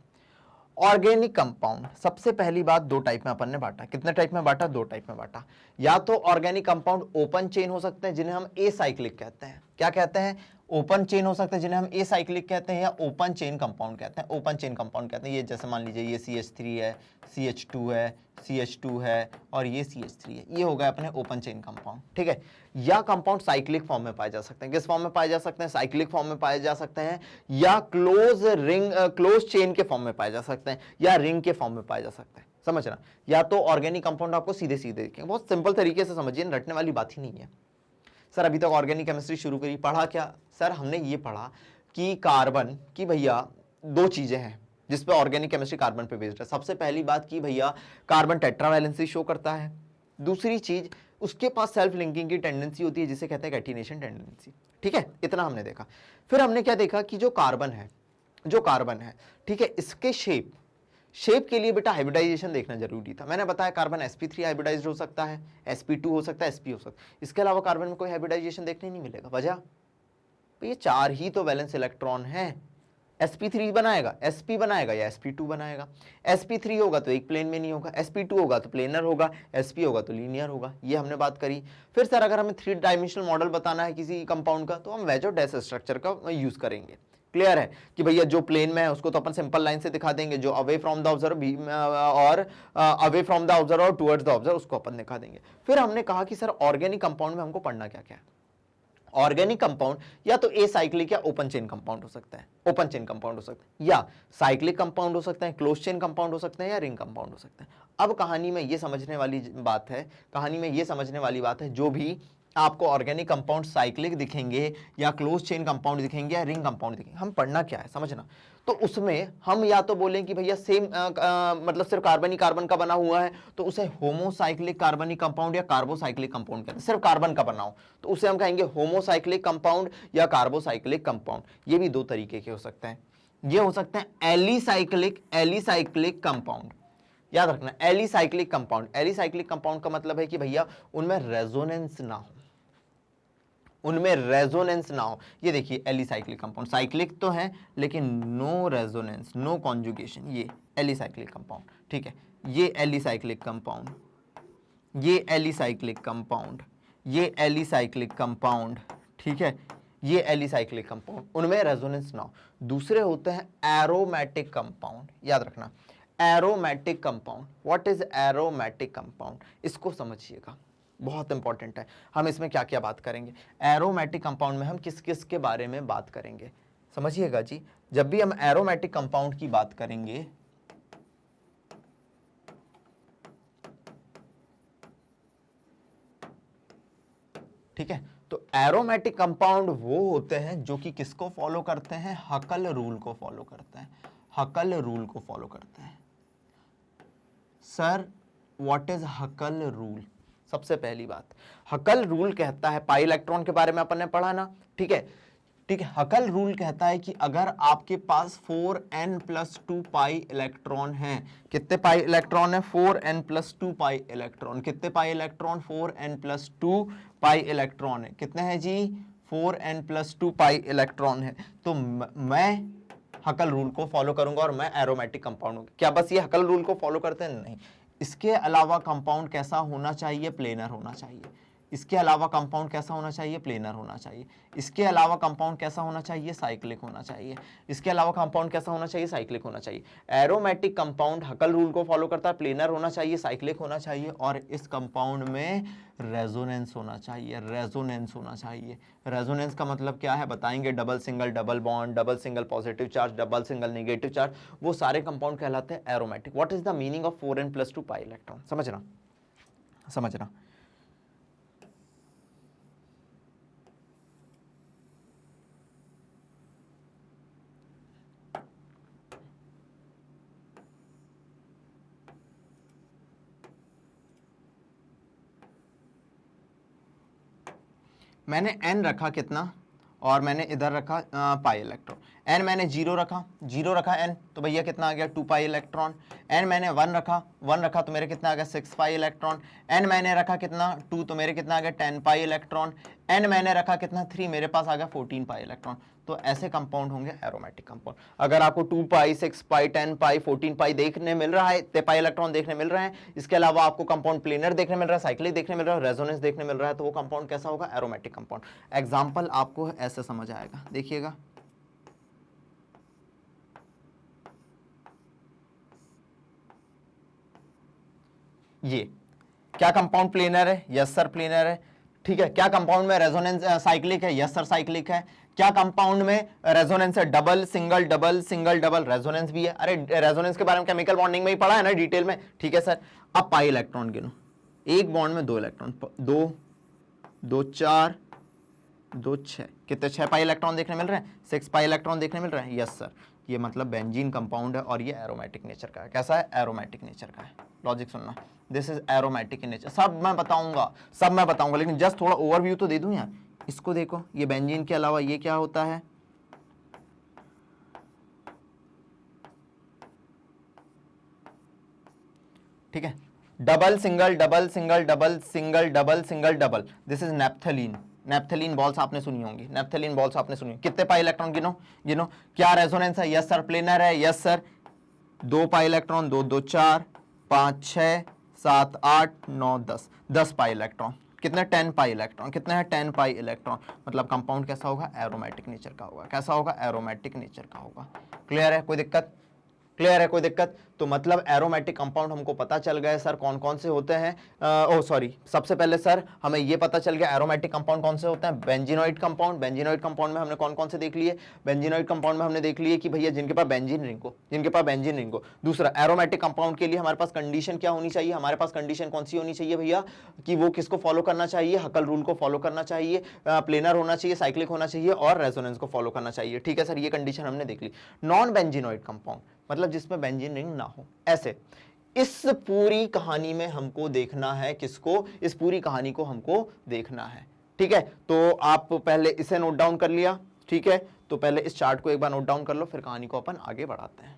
ऑर्गेनिक कंपाउंड सबसे पहली बात दो टाइप में अपन ने बांटा। कितने टाइप में बांटा? दो टाइप में बांटा। या तो ऑर्गेनिक कंपाउंड ओपन चेन हो सकते हैं जिन्हें हम एसाइक्लिक कहते हैं। क्या कहते हैं? ओपन चेन हो सकते हैं जिन्हें हम एसाइक्लिक कहते हैं, या ओपन चेन कंपाउंड कहते हैं। ओपन चेन कंपाउंड कहते हैं ये, जैसे मान लीजिए ये CH3 है, CH2 है, CH2 है और ये CH3 है, ये हो गए अपने ओपन चेन कंपाउंड। ठीक है। या कंपाउंड साइक्लिक फॉर्म में पाए जा सकते हैं। किस फॉर्म में पाए जा सकते हैं? साइक्लिक फॉर्म में पाए जा सकते हैं, या क्लोज चेन के फॉर्म में पाए जा सकते हैं, या रिंग के फॉर्म में पाए जा सकते हैं। समझना। या तो ऑर्गेनिक कंपाउंड आपको सीधे सीधे देखेंगे, बहुत सिंपल तरीके से समझिए, रटने वाली बात ही नहीं है। सर अभी तक ऑर्गेनिक केमिस्ट्री शुरू करी, पढ़ा क्या? सर हमने ये पढ़ा कि कार्बन की भैया दो चीजें हैं जिस पे ऑर्गेनिक केमिस्ट्री कार्बन पे बेस्ड है। सबसे पहली बात की भैया कार्बन टेट्रावैलेंसी शो करता है। दूसरी चीज उसके पास सेल्फ लिंकिंग की टेंडेंसी होती है जिसे कहते हैं कैटिनेशन टेंडेंसी। ठीक है, इतना हमने देखा। फिर हमने क्या देखा कि जो कार्बन है ठीक है, इसके शेप के लिए बेटा हाइब्रिडाइजेशन देखना जरूरी था। मैंने बताया कार्बन sp3 हाइब्रिडाइज्ड हो सकता है, sp2 हो सकता है, sp हो सकता है। इसके अलावा कार्बन में कोई हाइब्रिडाइजेशन देखने नहीं मिलेगा। वजह तो ये चार ही तो वैलेंस इलेक्ट्रॉन है। sp3 बनाएगा, sp बनाएगा या sp2 बनाएगा। sp3 होगा तो एक प्लेन में नहीं होगा, sp2 होगा तो प्लेनर होगा, sp होगा तो लीनियर होगा। ये हमने बात करी। फिर सर अगर हमें 3 डायमेंशनल मॉडल बताना है किसी कंपाउंड का तो हम वेजो डैश स्ट्रक्चर का यूज करेंगे। क्लियर है कि भैया जो प्लेन में है उसको तो अपन सिंपल लाइन से दिखा देंगे, जो अवे फ्रॉम द ऑब्जर्वर और अवे फ्रॉम द ऑब्जर्वर और टुवर्ड्स द ऑब्जर्वर उसको अपन दिखा देंगे। फिर हमने कहा कि सर ऑर्गेनिक कंपाउंड में हमको पढ़ना क्या क्या है। ऑर्गेनिक कंपाउंड या तो एसाइक्लिक या ओपन चेन कंपाउंड हो सकता है, ओपन चेन कंपाउंड हो सकता है, या साइक्लिक कंपाउंड हो सकते हैं, क्लोज चेन कंपाउंड हो सकते हैं, या रिंग कंपाउंड हो सकते हैं। अब कहानी में ये समझने वाली बात है, जो भी आपको ऑर्गेनिक कंपाउंड साइक्लिक दिखेंगे या क्लोज चेन कंपाउंड दिखेंगे या रिंग कंपाउंड दिखेंगे, हम पढ़ना क्या है समझना। तो उसमें हम या तो बोलें कि भैया सेम मतलब सिर्फ कार्बन ही कार्बन का बना हुआ है तो उसे होमोसाइक्लिक कार्बनिक कंपाउंड या कार्बोसाइक्लिक कंपाउंड कहते हैं। सिर्फ कार्बन का बना हो तो उसे हम कहेंगे होमोसाइक्लिक कंपाउंड या कार्बोसाइक्लिक कंपाउंड। ये भी दो तरीके के हो सकते हैं। ये हो सकते हैं एलिसाइक्लिक कंपाउंड। याद रखना, एलिसाइक्लिक कंपाउंड का मतलब है कि भैया उनमें रेजोनेंस ना हो, ये देखिए एलिसाइक्लिक कंपाउंड, साइक्लिक तो है लेकिन नो रेजोनेंस, नो कॉन्जुगेशन, ये एलिसाइक्लिक कंपाउंड। ठीक है, ये एलिसाइक्लिक कंपाउंड, ये एलिसाइक्लिक कंपाउंड, ठीक है, ये एलिसाइक्लिक कंपाउंड, उनमें रेजोनेंस ना हो। दूसरे होते हैं एरोमेटिक कंपाउंड। याद रखना, aromatic compound. What is aromatic compound? इसको समझिएगा, बहुत इंपॉर्टेंट है। हम इसमें क्या क्या बात करेंगे? एरोमेटिक कंपाउंड में हम किस किस के बारे में बात करेंगे समझिएगा जी। जब भी हम एरोमेटिक कंपाउंड की बात करेंगे ठीक है, तो एरोमेटिक कंपाउंड वो होते हैं जो कि किसको फॉलो करते हैं? हकल रूल को फॉलो करते हैं, हकल रूल को फॉलो करते हैं। Sir what is हकल rule? सबसे पहली बात, हकल रूल कहता है, पाई इलेक्ट्रॉन के बारे में अपन ने पढ़ा ना, ठीक है, हकल रूल कहता है कि अगर आपके पास 4n+2 पाई इलेक्ट्रॉन हैं, कितने पाई इलेक्ट्रॉन है? 4n+2 pi electron. कितने pi electron? 4n+2 pi electron है। कितने हैं जी? 4n+2 पाई इलेक्ट्रॉन है। तो मैं हकल रूल को फॉलो करूंगा और मैं एरोमेटिक कंपाउंड हूं। क्या बस ये हकल रूल को फॉलो करते हैं? नहीं, इसके अलावा कंपाउंड कैसा होना चाहिए? प्लेनर होना चाहिए। इसके अलावा कंपाउंड कैसा होना चाहिए? प्लेनर होना चाहिए। इसके अलावा कंपाउंड कैसा होना चाहिए? साइक्लिक होना चाहिए। इसके अलावा कंपाउंड कैसा होना चाहिए? साइक्लिक होना चाहिए। एरोमेटिक कंपाउंड हकल रूल को फॉलो करता है, प्लेनर होना चाहिए, साइक्लिक होना चाहिए, और इस कंपाउंड में रेजोनेंस होना चाहिए, रेजोनेंस होना चाहिए। रेजोनेंस का मतलब क्या है बताएंगे? Double single double bond, double single positive charge, double single negative charge, वो सारे कंपाउंड कहलाते हैं aromatic. What is the meaning of 4n+2 pi electron? समझना। मैंने n रखा कितना, और मैंने इधर रखा पाई इलेक्ट्रॉन। n मैंने जीरो रखा n, तो भैया कितना आ गया 2 पाई इलेक्ट्रॉन। n मैंने 1 रखा तो मेरे कितना आ गया 6 पाई इलेक्ट्रॉन। n मैंने रखा कितना 2, तो मेरे कितना आ गया 10 पाई इलेक्ट्रॉन। n मैंने रखा कितना 3, मेरे पास आ गया 14 पाई इलेक्ट्रॉन। तो ऐसे कंपाउंड होंगे एरोमेटिक कंपाउंड। अगर आपको 2 पाई 6 पाई 10 पाई 14 पाई देखने मिल रहा है, इतने पाई इलेक्ट्रॉन देखने मिल रहे हैं, इसके अलावा आपको कंपाउंड प्लेनर देखने मिल रहा है, साइक्लिक देखने मिल रहा है, रेजोनेंस देखने मिल रहा है, तो वो कंपाउंड कैसा होगा, एरोमेटिक कंपाउंड। एग्जाम्पल आपको ऐसे समझ आएगा, देखिएगा। ये क्या कंपाउंड प्लेनर है, यस सर प्लेनर है, ठीक है। क्या कंपाउंड में रेजोनेंस साइक्लिक है, यस सर साइक्लिक है। क्या कंपाउंड में रेजोनेंस है, double single double single double, resonance भी है। अरे रेजोनेंस के बारे में केमिकल बॉन्डिंग में ही पढ़ा है ना डिटेल में, ठीक है सर। अब पाई इलेक्ट्रॉन गिनो, एक बॉन्ड में 2 इलेक्ट्रॉन, 2 2 4 2 6, कितने 6 पाई इलेक्ट्रॉन देखने मिल रहे हैं, 6 पाई इलेक्ट्रॉन देखने मिल रहे हैं, यस सर। ये मतलब बेंजीन कंपाउंड है और ये एरोमेटिक नेचर का है। कैसा है, एरोमेटिक नेचर का है। लॉजिक सुनना, this is aromatic in nature. सब मैं बताऊंगा, लेकिन जस्ट थोड़ा ओवरव्यू तो दे दूं यार। इसको देखो, ये बेंजीन के अलावा ये क्या होता है, ठीक है। Double single double single double single double single double, this is naphthalene. Naphthalene balls आपने सुनी होंगी, नेप्थलीन बॉल्स आपने सुनी। कितने पाई इलेक्ट्रॉन गिनो। क्या रेजोनेंस है, यस सर। प्लेनर है, yes sir. 2 pi electron, 2 2 4 5 6 7 8 9 10, 10 pi electron. कितने, 10 पाई इलेक्ट्रॉन। कितने हैं, 10 पाई इलेक्ट्रॉन। मतलब कंपाउंड कैसा होगा, एरोमेटिक नेचर का होगा। कैसा होगा, एरोमेटिक नेचर का होगा। क्लियर है, कोई दिक्कत, क्लियर है, कोई दिक्कत। तो मतलब एरोमेटिक कंपाउंड हमको पता चल गया सर कौन कौन से होते हैं। सबसे पहले सर हमें ये पता चल गया एरोमेटिक कंपाउंड कौन से होते हैं, बेंजीनोइड कंपाउंड। बेंजीनोइड कंपाउंड में हमने कौन कौन से देख लिए, बेंजीनोइड कंपाउंड में हमने देख लिए कि भैया जिनके पास बेंजीन रिंग हो। दूसरा, एरोमेटिक कंपाउंड के लिए हमारे पास कंडीशन क्या होनी चाहिए, हमारे पास कंडीशन कौन सी होनी चाहिए भैया, कि वो किसको फॉलो करना चाहिए, हकल रूल को फॉलो करना चाहिए, प्लेनर होना चाहिए, साइक्लिक होना चाहिए और रेजोनेंस को फॉलो करना चाहिए, ठीक है सर। ये कंडीशन हमने देख ली। नॉन बेंजीनोइड कंपाउंड मतलब जिसमें बेंजीन रिंग ना हो, ऐसे। इस पूरी कहानी में हमको देखना है किसको, इस पूरी कहानी को हमको देखना है, ठीक है। तो आप पहले इसे नोट डाउन कर लिया, ठीक है। तो पहले इस चार्ट को एक बार नोट डाउन कर लो, फिर कहानी को अपन आगे बढ़ाते हैं।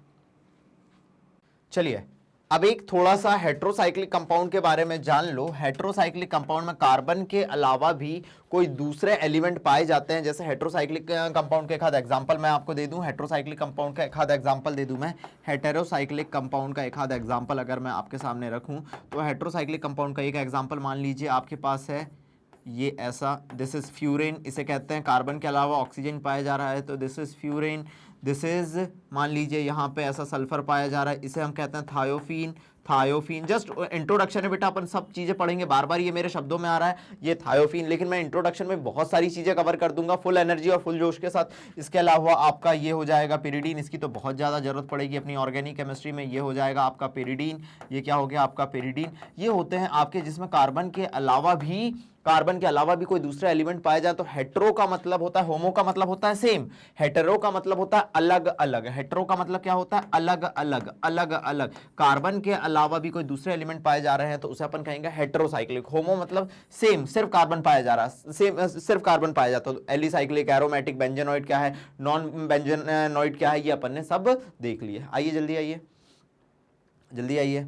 चलिए अब एक थोड़ा सा हेट्रोसाइक्लिक कंपाउंड के बारे में जान लो। हेट्रोसाइक्लिक कंपाउंड में कार्बन के अलावा भी कोई दूसरे एलिमेंट पाए जाते हैं। जैसे हेट्रोसाइक्लिक कंपाउंड का एक आध एग्जांपल मैं आपको दे दूं, हेट्रोसाइक्लिक कंपाउंड का एक आध एग्जांपल दे दूं मैं। हेटेरोसाइक्लिक कंपाउंड का एक आध एग्जांपल अगर मैं आपके सामने रखूं, तो हेट्रोसाइक्लिक कंपाउंड का एक एग्जांपल मान लीजिए आपके पास है ये ऐसा, दिस इज फ्यूरेन, इसे कहते हैं। कार्बन के अलावा ऑक्सीजन पाया जा रहा है तो this is furan. This is, मान लीजिए यहाँ पे ऐसा सल्फर पाया जा रहा है, इसे हम कहते हैं थायोफीन। थायोफीन जस्ट इंट्रोडक्शन है बेटा, अपन सब चीजें पढ़ेंगे, बार बार ये मेरे शब्दों में आ रहा है ये थायोफीन, लेकिन मैं इंट्रोडक्शन में बहुत सारी चीजें कवर कर दूंगा फुल एनर्जी और फुल जोश के साथ। इसके अलावा आपका ये हो जाएगा पिरिडीन, इसकी तो बहुत ज्यादा जरूरत पड़ेगी अपनी ऑर्गेनिक केमिस्ट्री में। ये हो जाएगा आपका पिरिडीन। ये क्या हो गया आपका पिरिडीन। ये होते हैं आपके जिसमें कार्बन के अलावा भी कोई दूसरा एलिमेंट पाया जाए। तो हेट्रो का मतलब होता है, होमो का मतलब होता है सेम, हेटेरो का मतलब होता है अलग अलग। हेट्रो का मतलब क्या होता है, अलग अलग, अलग अलग। कार्बन के अलावा भी कोई दूसरे एलिमेंट पाए जा रहे हैं तो उसे अपन कहेंगे हेट्रोसाइक्लिक। होमो मतलब सेम, सिर्फ कार्बन पाया जा रहा है, सेम सिर्फ कार्बन पाया जाता है। तो एलिसाइक्लिक, एरोमेटिक, बेंजेनोइड क्या है, नॉन बेंजेनोइड क्या है, ये अपन ने सब देख लिया। आइए जल्दी आइए, जल्दी आइए।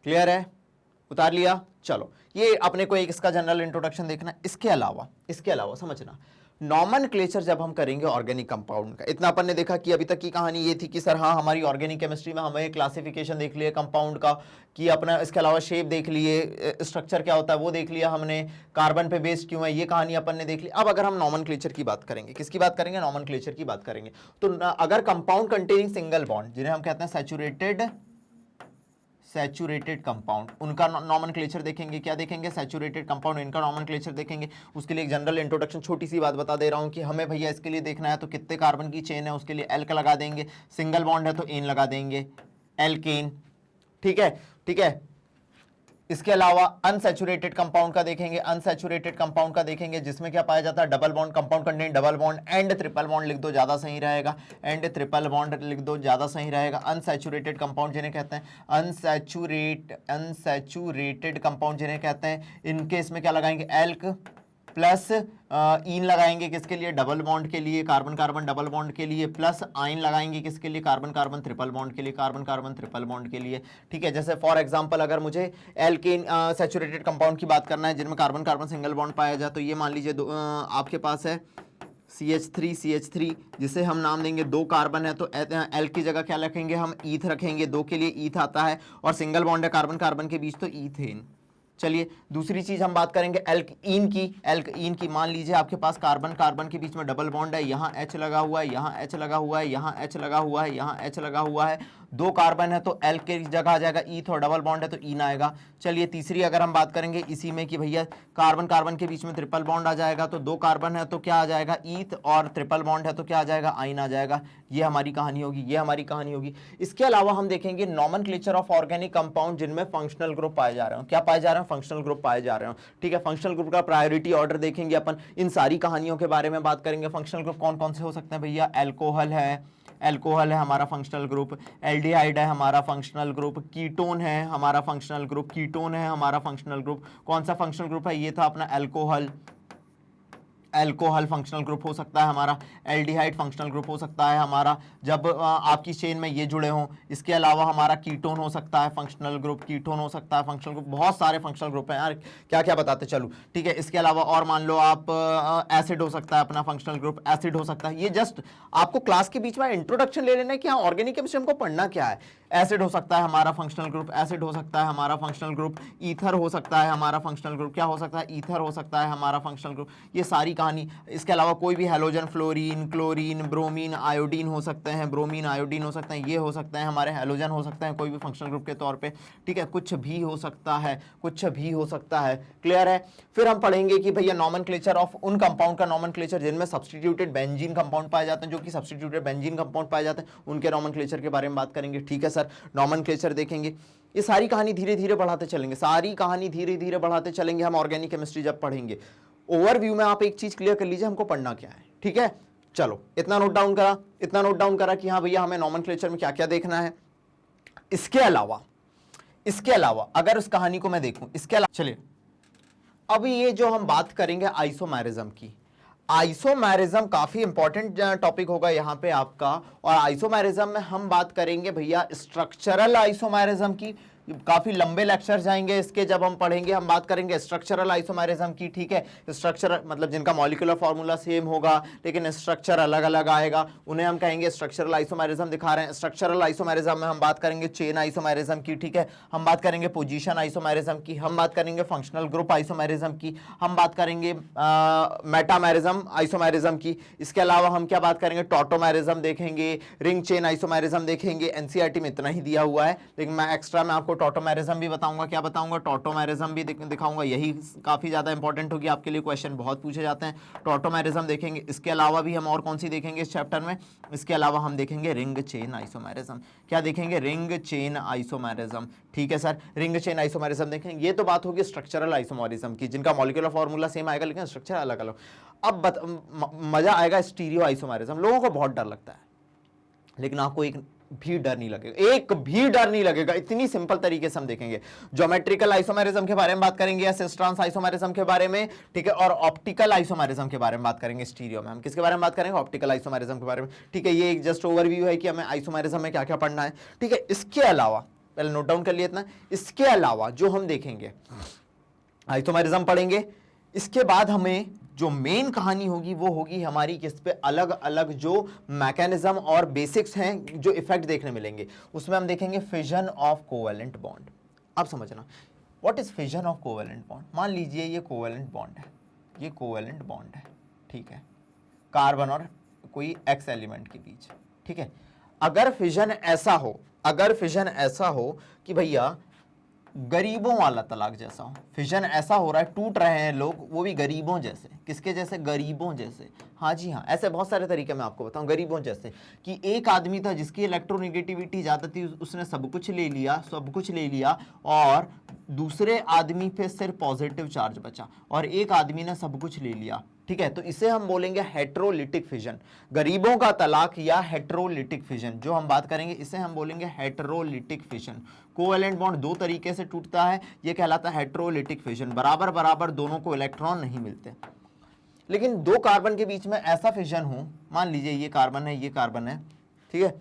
क्लियर है, उतार लिया। चलो ये अपने को एक इसका जनरल इंट्रोडक्शन देखना। इसके अलावा समझना, नॉमेनक्लेचर जब हम करेंगे ऑर्गेनिक कंपाउंड का, इतना अपन ने देखा कि अभी तक की कहानी ये थी कि सर हाँ हमारी ऑर्गेनिक केमिस्ट्री में हमें क्लासिफिकेशन देख लिए कंपाउंड का, कि अपना इसके अलावा शेप देख लिए, स्ट्रक्चर क्या होता है वो देख लिया हमने, कार्बन पे बेस्ड क्यों है ये कहानी अपन ने देख ली। अब अगर हम नॉमेनक्लेचर की बात करेंगे, किसकी बात करेंगे, नॉमेनक्लेचर की बात करेंगे। तो अगर कंपाउंड कंटेनिंग सिंगल बॉन्ड, जिन्हें हम कहते हैं सैचुरेटेड कंपाउंड, उनका नॉमेनक्लेचर देखेंगे। क्या देखेंगे, सैचुरेटेड कंपाउंड, इनका नॉमेनक्लेचर देखेंगे। उसके लिए एक जनरल इंट्रोडक्शन, छोटी सी बात बता दे रहा हूं कि हमें भैया इसके लिए देखना है तो कितने कार्बन की चेन है, उसके लिए एल्क लगा देंगे। सिंगल बॉन्ड है तो एन लगा देंगे, एल्केन, ठीक है, ठीक है। इसके अलावा अनसैचुरेटेड कंपाउंड का देखेंगे, अनसैचुरेटेड कंपाउंड का देखेंगे जिसमें क्या पाया जाता है, double bond, compound contain double bond, and triple bond लिख दो ज्यादा सही रहेगा, एंड ट्रिपल बॉन्ड लिख दो ज्यादा सही रहेगा। अनसैचुरेटेड कंपाउंड जिन्हें कहते हैं अनसैचुरेटेड कंपाउंड जिन्हें कहते हैं, इनके इसमें क्या लगाएंगे, एल्क, प्लस इन लगाएंगे किसके लिए, डबल बॉन्ड के लिए, कार्बन कार्बन डबल बॉन्ड के लिए, प्लस आइन लगाएंगे किसके लिए, कार्बन कार्बन ट्रिपल बॉन्ड के लिए, कार्बन कार्बन ट्रिपल बॉन्ड के लिए। ठीक है, जैसे फॉर एग्जांपल अगर मुझे एल्केन सैचुरेटेड कंपाउंड की बात करना है जिनमें कार्बन कार्बन सिंगल बॉन्ड पाया जाए, तो ये मान लीजिए आपके पास है CH3 जिसे हम नाम देंगे, 2 कार्बन है तो एल की जगह क्या रखेंगे हम, ईथ रखेंगे, 2 के लिए ईथ आता है, और सिंगल बॉन्ड है कार्बन कार्बन के बीच तो ईथेन। चलिए दूसरी चीज हम बात करेंगे एल्कीन की मान लीजिए आपके पास कार्बन कार्बन के बीच में डबल बॉन्ड है, यहाँ H लगा हुआ है, यहाँ H लगा हुआ है, यहाँ H लगा हुआ है, यहाँ H लगा हुआ है, 2 कार्बन है तो एल के जगह आ जाएगा ईथ, और डबल बॉन्ड है तो ईन आएगा। चलिए तीसरी अगर हम बात करेंगे इसी में कि भैया कार्बन कार्बन के बीच में ट्रिपल बॉन्ड आ जाएगा, तो 2 कार्बन है तो क्या आ जाएगा ईथ, और ट्रिपल बॉन्ड है तो क्या आ जाएगा, आइन आ जाएगा। ये हमारी कहानी होगी, ये हमारी कहानी होगी। इसके अलावा हम देखेंगे नॉमेनक्लेचर ऑफ ऑर्गेनिक कंपाउंड जिनमें फंक्शनल ग्रुप पाए जा रहे हो। क्या पाए जा रहे हैं, फंक्शनल ग्रुप पाए जा रहे हो। ठीक है, फंक्शनल ग्रुप का प्रायोरिटी ऑर्डर देखेंगे अपन, इन सारी कहानियों के बारे में बात करेंगे। फंक्शनल ग्रुप कौन कौन से हो सकते हैं भैया, एल्कोहल है हमारा फंक्शनल ग्रुप, एल्डिहाइड है हमारा फंक्शनल ग्रुप, कीटोन है हमारा फंक्शनल ग्रुप, कौन सा फंक्शनल ग्रुप है, ये था अपना एल्कोहल फंक्शनल ग्रुप हो सकता है हमारा, एल्डिहाइड फंक्शनल ग्रुप हो सकता है हमारा जब आपकी चेन में ये जुड़े हों। इसके अलावा हमारा कीटोन हो सकता है फंक्शनल ग्रुप, फंक्शनल ग्रुप, बहुत सारे फंक्शनल ग्रुप हैं यार, क्या क्या बताते चलूं। ठीक है, इसके अलावा और मान लो आप एसिड हो सकता है अपना फंक्शनल ग्रुप, एसिड हो सकता है। ये जस्ट आपको क्लास के बीच में इंट्रोडक्शन ले लेना है कि हाँ ऑर्गेनिक केमिस्ट्री हमको पढ़ना क्या है। एसिड हो सकता है हमारा फंक्शनल ग्रुप, ईथर हो सकता है हमारा फंक्शनल ग्रुप, क्या हो सकता है, ईथर हो सकता है हमारा फंक्शनल ग्रुप। ये सारी कहानी, इसके अलावा कोई भी halogen, fluorine, chlorine, bromine, iodine हो सकते हैं, ये हो सकते हैं हमारे हैलोजन हो सकते हैं कोई भी फंक्शनल ग्रुप के तौर पे। ठीक है, कुछ भी हो सकता है, क्लियर है। फिर हम पढ़ेंगे कि भैया नॉमेनक्लेचर ऑफ उन कंपाउंड का नॉमेनक्लेचर जिनमें सब्स्टिट्यूटेड बेंजीन कंपाउंड पाए जाते हैं, जो कि सब्स्टिट्यूटेड बेंजीन कंपाउंड पाए जाते हैं, उनके नॉमेनक्लेचर के बारे में बात करेंगे। ठीक है सर, नॉमेनक्लेचर देखेंगे। ये सारी कहानी धीरे धीरे बढ़ाते चलेंगे हम ऑर्गेनिक केमिस्ट्री जब पढ़ेंगे। ओवरव्यू में आप एक चीज क्लियर कर लीजिए, हमको पढ़ना क्या है। ठीक है, चलो इतना नोट डाउन करा कि हाँ भैया हमें नॉमेनक्लेचर में क्या क्या देखना है। इसके अलावा अगर उस कहानी को मैं देखूं, इसके अलावा चलिए अभी ये जो हम बात करेंगे आइसोमेरिज्म की, आइसोमेरिज्म काफी इंपॉर्टेंट टॉपिक होगा यहाँ पे आपका। और आइसोमेरिज्म में हम बात करेंगे भैया स्ट्रक्चरल आइसोमेरिज्म की, काफी लंबे लेक्चर जाएंगे इसके जब हम पढ़ेंगे। हम बात करेंगे स्ट्रक्चरल आइसोमेरिज्म की। ठीक है, स्ट्रक्चर मतलब जिनका मॉलिक्यूलर फॉर्मूला सेम होगा लेकिन स्ट्रक्चर अलग अलग आएगा, उन्हें हम कहेंगे स्ट्रक्चरल आइसोमेरिज्म दिखा रहे हैं। स्ट्रक्चरल आइसोमेरिज्म में हम बात करेंगे चेन आइसोमेरिज्म की। ठीक है, हम बात करेंगे पोजीशन आइसोमेरिज्म की, हम बात करेंगे फंक्शनल ग्रुप आइसोमेरिज्म की, हम बात करेंगे मेटामेरिज्म आइसोमेरिज्म की। इसके अलावा हम क्या बात करेंगे, टॉटोमेरिज्म देखेंगे, रिंग चेन आइसोमेरिज्म देखेंगे। एनसीईआरटी में इतना ही दिया हुआ है, लेकिन मैं एक्स्ट्रा में आपको टॉटोमेरिज्म भी बताऊंगा। क्या बताऊंगा, टॉटोमेरिज्म भी दिखाऊंगा। यही काफी ज्यादा इंपॉर्टेंट होगी आपके लिए, क्वेश्चन बहुत पूछे जाते हैं। टॉटोमेरिज्म देखेंगे। इसके अलावा भी हम और कौन सी देखेंगे इस चैप्टर में, इसके अलावा हम देखेंगे रिंग चेन आइसोमेरिज्म। क्या देखेंगे, रिंग चेन आइसोमेरिज्म। ठीक है सर, रिंग चेन आइसोमेरिज्म देखेंगे। ये तो बात होगी स्ट्रक्चरल आइसोमेरिज्म की, जिनका मॉलिक्यूलर फॉर्मूला सेम आएगा लेकिन स्ट्रक्चर अलग अलग। अब मजा आएगा स्टीरियो आइसोमेरिज्म। लोगों को बहुत डर लगता है, लेकिन आपको एक भी डर नहीं लगेगा, इतनी सिंपल तरीके से हम देखेंगे। ज्योमेट्रिकल आइसोमेरिज्म के बारे में बात करेंगे, या सिस्ट्रांस आइसोमेरिज्म के बारे में। ठीक है, और ऑप्टिकल आइसोमेरिज्म के बारे में बात करेंगे। स्टीरियो में हम किसके बारे में बात करेंगे, ऑप्टिकल आइसोमेरिज्म के बारे में। ठीक है, ये एक जस्ट ओवरव्यू है कि हमें आइसोमेरिज्म में क्या क्या पढ़ना है। ठीक है, इसके अलावा पहले नोट डाउन कर लिया इतना। इसके अलावा जो हम देखेंगे, आइसोमेरिज्म पढ़ेंगे, इसके बाद हमें जो मेन कहानी होगी वो होगी हमारी किस पे, अलग अलग जो मैकेनिज्म और बेसिक्स हैं जो इफेक्ट देखने मिलेंगे, उसमें हम देखेंगे फिजन ऑफ कोवेलेंट बॉन्ड। अब समझना what is fission of covalent bond. मान लीजिए ये कोवेलेंट बॉन्ड है, ठीक है, कार्बन और कोई एक्स एलिमेंट के बीच। ठीक है, अगर फिजन ऐसा हो कि भैया गरीबों वाला तलाक जैसा हो, फिजन ऐसा हो रहा है, टूट रहे हैं लोग, वो भी गरीबों जैसे। किसके जैसे, गरीबों जैसे। हाँ जी हाँ, ऐसे बहुत सारे तरीके मैं आपको बताऊं, गरीबों जैसे। कि एक आदमी था जिसकी इलेक्ट्रोनेगेटिविटी ज्यादा थी, उसने सब कुछ ले लिया और दूसरे आदमी पे सिर्फ पॉजिटिव चार्ज बचा, और एक आदमी ने सब कुछ ले लिया। ठीक है, तो इसे हम बोलेंगे हेट्रोलिटिक फिजन, गरीबों का तलाक या हेट्रोलिटिक फिजन। जो हम बात करेंगे इसे हम बोलेंगे हेट्रोलिटिक फिजन। कोवेलेंट बॉन्ड दो तरीके से टूटता है, ये कहलाता है हेट्रोलिटिक फिजन। बराबर दोनों को इलेक्ट्रॉन नहीं मिलते। लेकिन दो कार्बन के बीच में ऐसा फिजन हो, मान लीजिए ये कार्बन है, ये कार्बन है, ठीक है,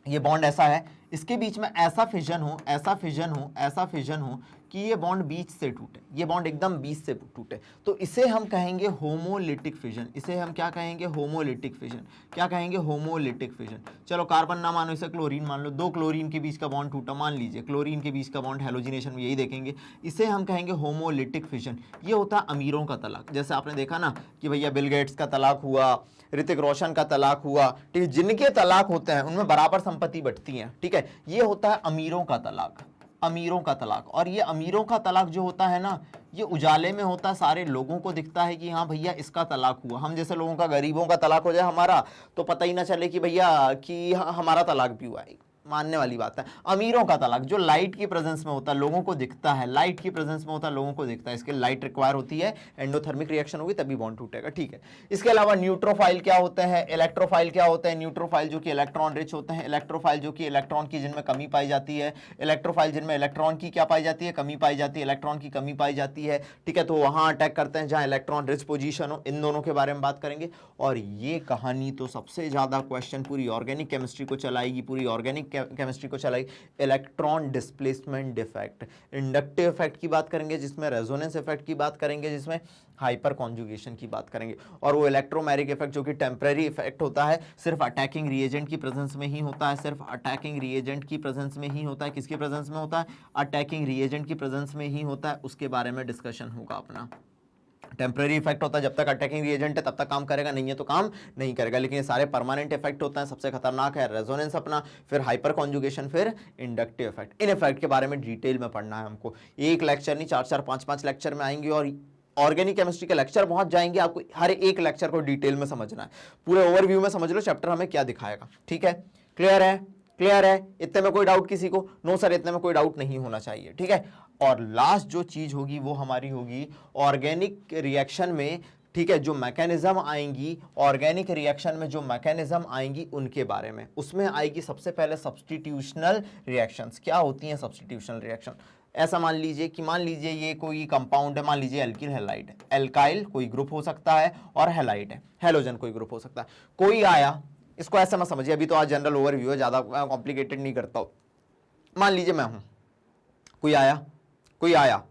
ये बॉन्ड ऐसा है, इसके बीच में ऐसा फिजन हो, ऐसा फिजन हो, ऐसा फिजन हो कि ये बॉन्ड बीच से टूटे, ये बॉन्ड एकदम बीच से टूटे, तो इसे हम कहेंगे होमोलिटिक फिजन। इसे हम क्या कहेंगे? Homolytic fission. क्या कहेंगे? Homolytic fission. चलो कार्बन ना मानो, इसे क्लोरीन मान लो, दो क्लोरीन के बीच का बॉन्ड टूटा, मान लीजिए क्लोरीन के बीच का बॉन्ड, हेलोजिनेशन में यही देखेंगे, इसे हम कहेंगे होमोलिटिक फिजन। ये होता है अमीरों का तलाक। जैसे आपने देखा ना कि भैया बिल गेट्स का तलाक हुआ, ऋतिक रोशन का तलाक हुआ, ठीक है, जिनके तलाक होते हैं उनमें बराबर संपत्ति बंटती है, ठीक है, ये होता है अमीरों का तलाक, अमीरों का तलाक। और ये अमीरों का तलाक जो होता है ना, ये उजाले में होता है, सारे लोगों को दिखता है कि हाँ भैया इसका तलाक हुआ। हम जैसे लोगों का, गरीबों का तलाक हो जाए हमारा, तो पता ही ना चले कि भैया कि हमारा तलाक भी हुआ है, मानने वाली बात है। अमीरों का तलाक जो लाइट की प्रेजेंस में होता है, लोगों को दिखता है, लाइट की प्रेजेंस में होता है, लोगों को दिखता है, इसके लाइट रिक्वायर होती है, एंडोथर्मिक रिएक्शन होगी तभी बॉन्ड टूटेगा, ठीक है। इसके अलावा न्यूट्रोफाइल क्या होते हैं, इलेक्ट्रोफाइल क्या होते हैं? न्यूट्रोफाइल जो कि इलेक्ट्रॉन रिच होते हैं, इलेक्ट्रोफाइल जो कि इलेक्ट्रॉन की जिनमें कमी पाई जाती है, इलेक्ट्रोफाइल जिनमें इलेक्ट्रॉन की क्या पाई जाती है? कमी पाई जाती है, इलेक्ट्रॉन की कमी पाई जाती है, ठीक है, तो वहां अटैक करते हैं जहां इलेक्ट्रॉन रिच पोजीशन हो। इन दोनों के बारे में बात करेंगे। और ये कहानी तो सबसे ज्यादा क्वेश्चन पूरी ऑर्गेनिक केमिस्ट्री को चलाएगी, पूरी ऑर्गेनिक केमिस्ट्री को चलाएगी। Electron displacement defect, inductive effect की बात करेंगे, जिसमें रेजोनेंस इफेक्ट की बात करेंगे, जिसमें हाइपर कॉन्जुगेशन की बात करेंगे। और वो इलेक्ट्रोमैरिक इफेक्ट जो कि टेम्पररी इफेक्ट होता है, सिर्फ अटैकिंग रिएजेंट की प्रेजेंस में ही होता है, सिर्फ अटैकिंग रिएजेंट की प्रेजेंस में ही होता है। किसकी प्रेजेंस में होता है? अटैकिंग रिएजेंट की प्रेजेंस में ही होता है। उसके बारे में डिस्कशन होगा अपना। टेम्पररी इफेक्ट होता है, जब तक अटैकिंग रिएजेंट है तब तक काम करेगा, नहीं है तो काम नहीं करेगा। लेकिन ये सारे परमानेंट इफेक्ट होता है। सबसे खतरनाक है रेजोनेंस अपना, फिर हाइपर कॉन्जुगेशन, फिर इंडक्टिव इफेक्ट। इन इफेक्ट के बारे में डिटेल में पढ़ना है हमको। एक लेक्चर नहीं, 4-4, 5-5 लेक्चर में आएंगे और ऑर्गेनिक केमिस्ट्री के लेक्चर पहुंच जाएंगे। आपको हर एक लेक्चर को डिटेल में समझना है, पूरे ओवरव्यू में समझ लो चैप्टर हमें क्या दिखाएगा, ठीक है। क्लियर है? क्लियर है? इतने में कोई डाउट किसी को? नो सर, इतने में कोई डाउट नहीं होना चाहिए, ठीक है। और लास्ट जो चीज होगी वो हमारी होगी ऑर्गेनिक रिएक्शन में, ठीक है, जो मैकेनिज्म आएंगी ऑर्गेनिक रिएक्शन में, जो मैकेनिज्म आएंगी उनके बारे में। उसमें आएगी सबसे पहले सब्स्टिट्यूशनल रिएक्शंस। क्या होती हैं सब्स्टिट्यूशनल रिएक्शन? ऐसा मान लीजिए कि ये कोई कंपाउंड है, मान लीजिए एल्किल हैलाइड है। एल्काइल कोई ग्रुप हो सकता है और हैलाइड है, हैलोजन कोई ग्रुप हो सकता है। कोई आया, इसको ऐसा मत समझिए, अभी तो आज जनरल ओवरव्यू है, ज्यादा कॉम्प्लिकेटेड नहीं करता हूं। मान लीजिए मैं हूं, कोई आया,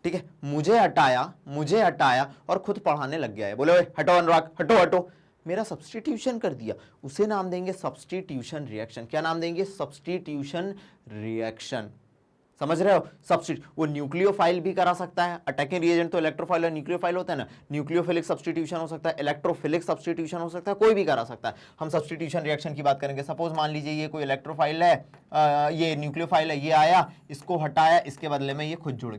ठीक है, मुझे हटाया और खुद पढ़ाने लग गया है। बोले ओए हटो अनुराग, हटो, मेरा सब्स्टिट्यूशन कर दिया। उसे नाम देंगे सब्स्टिट्यूशन रिएक्शन। क्या नाम देंगे? Substitution reaction. समझ रहे हो? सब्स्टिट्यूट, वो न्यूक्लियोफाइल भी करा सकता है। अटैकिंग रिएजेंट तो इलेक्ट्रोफाइल और न्यूक्लियोफाइल होता है ना, न्यूक्लियोफिलिक सब्स्टिट्यूशन हो सकता है, इलेक्ट्रोफिलिक सब्स्टिट्यूशन हो सकता है, कोई भी करा सकता है। हम सब्स्टिट्यूशन रिएक्शन की बात करेंगे। सपोज मान लीजिए ये कोई इलेक्ट्रोफाइल है, ये न्यूक्लियोफाइल है, ये आया, इसको हटाया, इसके बदले में ये खुद जुड़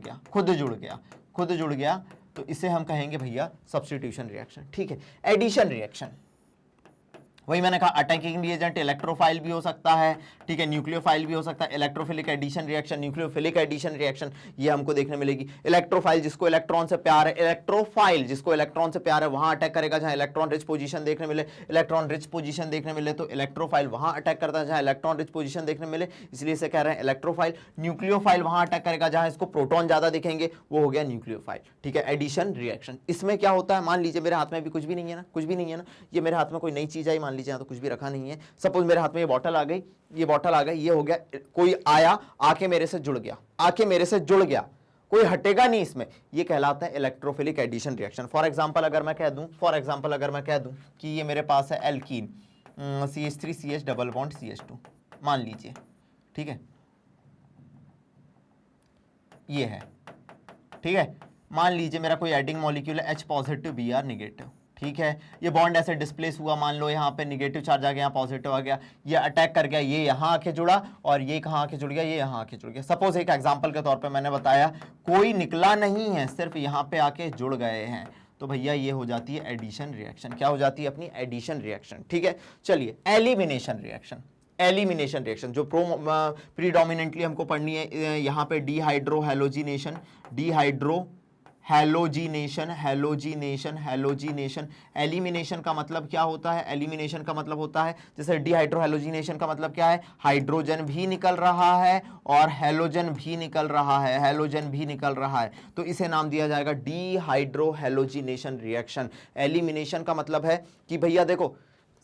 गया, तो इसे हम कहेंगे भैया सब्स्टिट्यूशन रिएक्शन, ठीक है। एडिशन रिएक्शन, वही मैंने कहा, अटैकिंग रिएजेंट इलेक्ट्रोफाइल भी हो सकता है, ठीक है, न्यूक्लियोफाइल भी हो सकता है। Electrophilic addition reaction, nucleophilic addition reaction, ये हमको देखने मिलेगी। इलेक्ट्रोफाइल जिसको इलेक्ट्रॉन से प्यार है, वहां अटैक करेगा जहां इलेक्ट्रॉन रिच पोजीशन देखने मिले। इलेक्ट्रॉन रिच पोजीशन देखने मिले तो इलेक्ट्रोफाइल वहां अटैक करता है जहां इलेक्ट्रॉन रिच पोजीशन देखने मिले, इसलिए इसे कह रहे हैं इलेक्ट्रोफाइल। न्यूक्लियोफाइल वहां अटैक करेगा जहां इसको प्रोटॉन ज्यादा दिखेंगे, वो हो गया न्यूक्लियोफाइल, ठीक है। एडिशन रिएक्शन, इसमें क्या होता है? मान लीजिए मेरे हाथ में भी कुछ भी नहीं है ना, ये मेरे हाथ में कोई नई चीज आई, मान लीजिए तो कुछ भी रखा नहीं है। सपोज मेरे हाथ में ये बॉटल आ गई, ये हो गया, कोई आया, आके मेरे से जुड़ गया, कोई हटेगा नहीं इसमें, ये कहलाता है electrophilic addition reaction. For example अगर मैं कह दूं कि ये मेरे पास है alkene, CH3CH double bond CH2 मान लीजिए, ठीक है, ये है, ठीक है। मान लीजिए मेरा कोई एडिंग मॉलिक्यूल है H पॉजिटिव Br नेगेटिव, ठीक है। ये बॉन्ड ऐसे डिस्प्लेस हुआ, मान लो यहाँ पे नेगेटिव चार्ज आ गया, यहाँ पॉजिटिव आ गया, ये अटैक कर गया, ये यहाँ आके जुड़ा और ये कहाँ आके जुड़ गया, ये यहाँ आके जुड़ गया। सपोज एक एग्जांपल के तौर पे मैंने बताया कोई निकला नहीं है, सिर्फ यहाँ पे आके जुड़ गए हैं, तो भैया ये हो जाती है एडिशन रिएक्शन। क्या हो जाती है? अपनी एडिशन रिएक्शन, ठीक है। चलिए एलिमिनेशन रिएक्शन जो प्रीडोमिनेंटली हमको पढ़नी है, यहाँ पे dehydro halogenation, halogenation, halogenation. Elimination का मतलब क्या होता है? एलिमिनेशन का मतलब होता है जैसे डिहाइड्रोहैलोजिनेशन का मतलब क्या है? हाइड्रोजन भी निकल रहा है और हैलोजन भी निकल रहा है, हैलोजन भी निकल रहा है, तो इसे नाम दिया जाएगा डिहाइड्रोहैलोजिनेशन रिएक्शन। एलिमिनेशन का मतलब है कि भैया देखो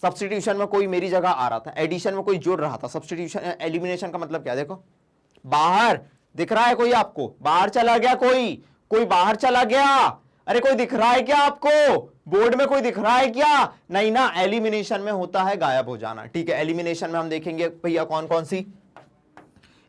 सब्स्टिट्यूशन में कोई मेरी जगह आ रहा था, एडिशन में कोई जुड़ रहा था, सब्स्टिट्यूशन। एलिमिनेशन का मतलब क्या? देखो बाहर दिख रहा है कोई आपको? बाहर चला गया कोई बाहर चला गया। अरे कोई दिख रहा है क्या आपको? बोर्ड में कोई दिख रहा है क्या? नहीं ना। एलिमिनेशन में होता है गायब हो जाना। ठीक है, एलिमिनेशन में हम देखेंगे भैया कौन कौन सी।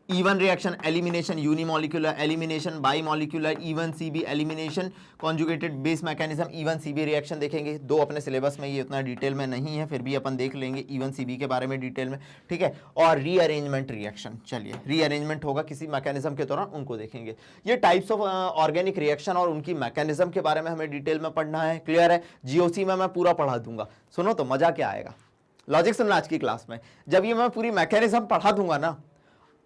E one reaction, elimination unimolecular, elimination bimolecular, E one CB, elimination conjugated base mechanism, E one CB reaction देखेंगे। दो अपने सिलेबस में, ये उतना डिटेल में नहीं है, फिर भी अपन देख लेंगे इवन सीबी के बारे में डिटेल में। ठीक है, और रीअरेंजमेंट रिएक्शन, चलिए रीअरेंजमेंट होगा किसी मैकेनिज्म के दौरान, उनको देखेंगे। ये टाइप्स ऑफ ऑर्गेनिक रिएक्शन और उनकी मैकेनिज्म के बारे में हमें डिटेल में पढ़ना है। क्लियर है? जीओसी में मैं पूरा पढ़ा दूंगा। सुनो तो मजा क्या आएगा, लॉजिक सुनना आज की क्लास में। जब ये मैं पूरी मैकेनिज्म पढ़ा दूंगा ना,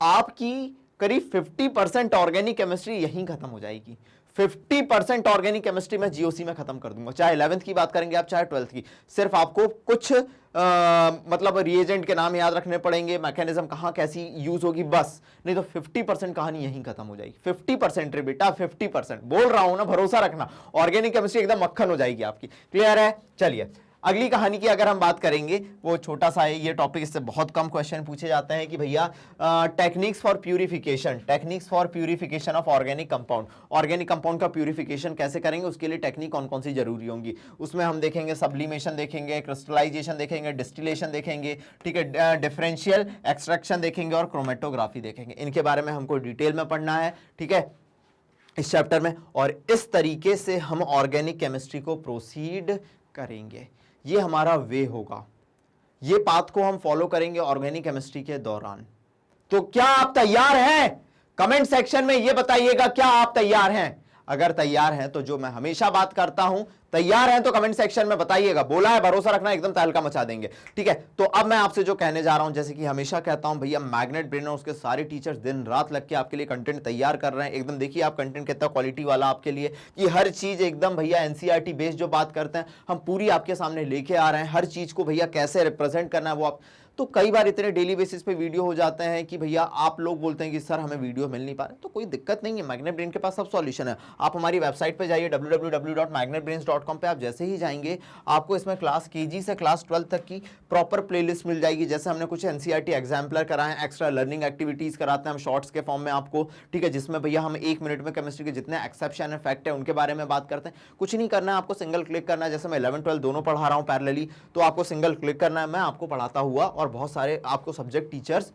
आपकी करीब 50% ऑर्गेनिक केमिस्ट्री यहीं खत्म हो जाएगी। 50% ऑर्गेनिक केमिस्ट्री मैं जीओसी में खत्म कर दूंगा, चाहे 11th की बात करेंगे आप, चाहे 12th की। सिर्फ आपको कुछ मतलब रिएजेंट के नाम याद रखने पड़ेंगे, मैकेनिज्म कहाँ कैसी यूज होगी, बस। नहीं तो 50% कहानी यहीं खत्म हो जाएगी। 50% रे बेटा, 50%। बोल रहा हूं ना, भरोसा रखना, ऑर्गेनिक केमिस्ट्री एकदम मक्खन हो जाएगी आपकी। क्लियर है? चलिए अगली कहानी की अगर हम बात करेंगे, वो छोटा सा है ये टॉपिक, इससे बहुत कम क्वेश्चन पूछे जाते हैं कि भैया techniques for purification, techniques for purification of organic compound. Organic compound का प्यूरिफिकेशन कैसे करेंगे, उसके लिए टेक्निक कौन कौन सी जरूरी होंगी। उसमें हम देखेंगे सब्लिमेशन देखेंगे, क्रिस्टलाइजेशन देखेंगे, डिस्टिलेशन देखेंगे, ठीक है, डिफरेंशियल एक्सट्रैक्शन देखेंगे और क्रोमेटोग्राफी देखेंगे। इनके बारे में हमको डिटेल में पढ़ना है, ठीक है, इस चैप्टर में। और इस तरीके से हम ऑर्गेनिक केमिस्ट्री को प्रोसीड करेंगे। ये हमारा वे होगा, ये पाथ को हम फॉलो करेंगे ऑर्गेनिक केमिस्ट्री के दौरान। तो क्या आप तैयार हैं? कमेंट सेक्शन में ये बताइएगा, क्या आप तैयार हैं? अगर तैयार हैं तो जो मैं हमेशा बात करता हूं, तैयार हैं तो कमेंट सेक्शन में बताइएगा। बोला है, भरोसा रखना, एकदम तहलका मचा देंगे। ठीक है, तो अब मैं आपसे जो कहने जा रहा हूं, जैसे कि हमेशा कहता हूं भैया, मैग्नेट ब्रेन और उसके सारे टीचर्स दिन रात लग के आपके लिए कंटेंट तैयार कर रहे हैं। एकदम देखिए आप कंटेंट कितना क्वालिटी वाला आपके लिए, कि हर चीज एकदम भैया एनसीईआरटी बेस्ड जो बात करते हैं हम पूरी आपके सामने लेके आ रहे हैं। हर चीज को भैया कैसे रिप्रेजेंट करना है वो आप, तो कई बार इतने डेली बेसिस पे वीडियो हो जाते हैं कि भैया आप लोग बोलते हैं कि सर हमें वीडियो मिल नहीं पा रहे। तो कोई दिक्कत नहीं है, मैग्नेट ब्रेन के पास सब सॉल्यूशन है। आप हमारी वेबसाइट पे जाइए www.magnetbrains.com पे। आप जैसे ही जाएंगे आपको इसमें क्लास केजी से क्लास 12 तक की प्रॉपर प्लेलिस्ट मिल जाएगी। जैसे हमने कुछ एनसीईआरटी एग्जाम्पलर कराए हैं, एक्स्ट्रा लर्निंग एक्टिविटीज कराते हैं हम शॉर्ट्स के फॉर्म में आपको, ठीक है, जिसमें भैया हम 1 मिनट में केमिस्ट्री के जितने एक्सेप्शन है, फैक्ट है, उनके बारे में बात करते हैं। कुछ नहीं करना है आपको, सिंगल क्लिक करना है। जैसे मैं 11 12 दोनों पढ़ा रहा हूँ पैरेलली, तो आपको सिंगल क्लिक करना है, मैं आपको पढ़ाता हुआ, और बहुत सारे आपको सब्जेक्ट टीचर्स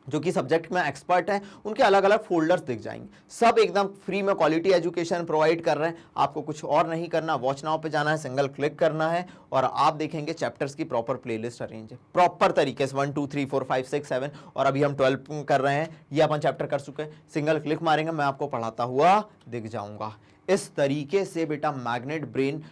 जो कि सब्जेक्ट में एक्सपर्ट हैं, उनके अलग अलग फोल्डर्स दिख जाएंगे। सब एकदम फ्री में क्वालिटी एजुकेशन प्रोवाइड कर रहे हैं। आपको कुछ और नहीं करना, वॉच नाउ पे जाना है, सिंगल क्लिक करना है और आप देखेंगे चैप्टर्स की प्रॉपर प्लेलिस्ट अरेंज है प्रॉपर तरीके से, 1 2 3 4 5 6 7, और अभी हम 12 कर रहे हैं, ये अपन चैप्टर कर चुके हैं। सिंगल क्लिक मारेंगे, मैं आपको पढ़ाता हुआ दिख जाऊंगा। इस तरीके से बेटा मैग्नेट ब्रेन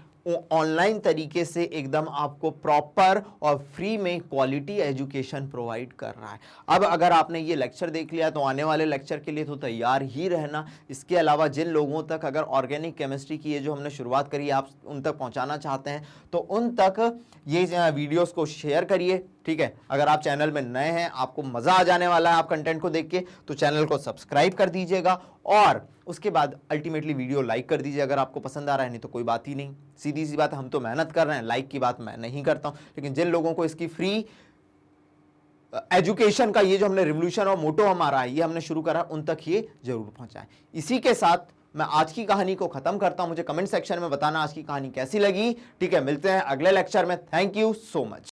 ऑनलाइन तरीके से एकदम आपको प्रॉपर और फ्री में क्वालिटी एजुकेशन प्रोवाइड कर रहा है। अब अगर आपने ये लेक्चर देख लिया तो आने वाले लेक्चर के लिए तो तैयार ही रहना। इसके अलावा जिन लोगों तक अगर ऑर्गेनिक केमिस्ट्री की ये जो हमने शुरुआत करी आप उन तक पहुंचाना चाहते हैं तो उन तक ये वीडियोस को शेयर करिए, ठीक है। अगर आप चैनल में नए हैं, आपको मजा आ जाने वाला है आप कंटेंट को देख के, तो चैनल को सब्सक्राइब कर दीजिएगा और उसके बाद अल्टीमेटली वीडियो लाइक कर दीजिए अगर आपको पसंद आ रहा है। नहीं तो कोई बात ही नहीं, सीधी सी बात, हम तो मेहनत कर रहे हैं, लाइक की बात मैं नहीं करता हूं। लेकिन जिन लोगों को इसकी फ्री एजुकेशन का ये जो हमने रिवोल्यूशन और मोटो हमारा है, ये हमने शुरू करा, उन तक ये जरूर पहुंचाएं। इसी के साथ मैं आज की कहानी को खत्म करता हूं। मुझे कमेंट सेक्शन में बताना आज की कहानी कैसी लगी, ठीक है। मिलते हैं अगले लेक्चर में। Thank you so much.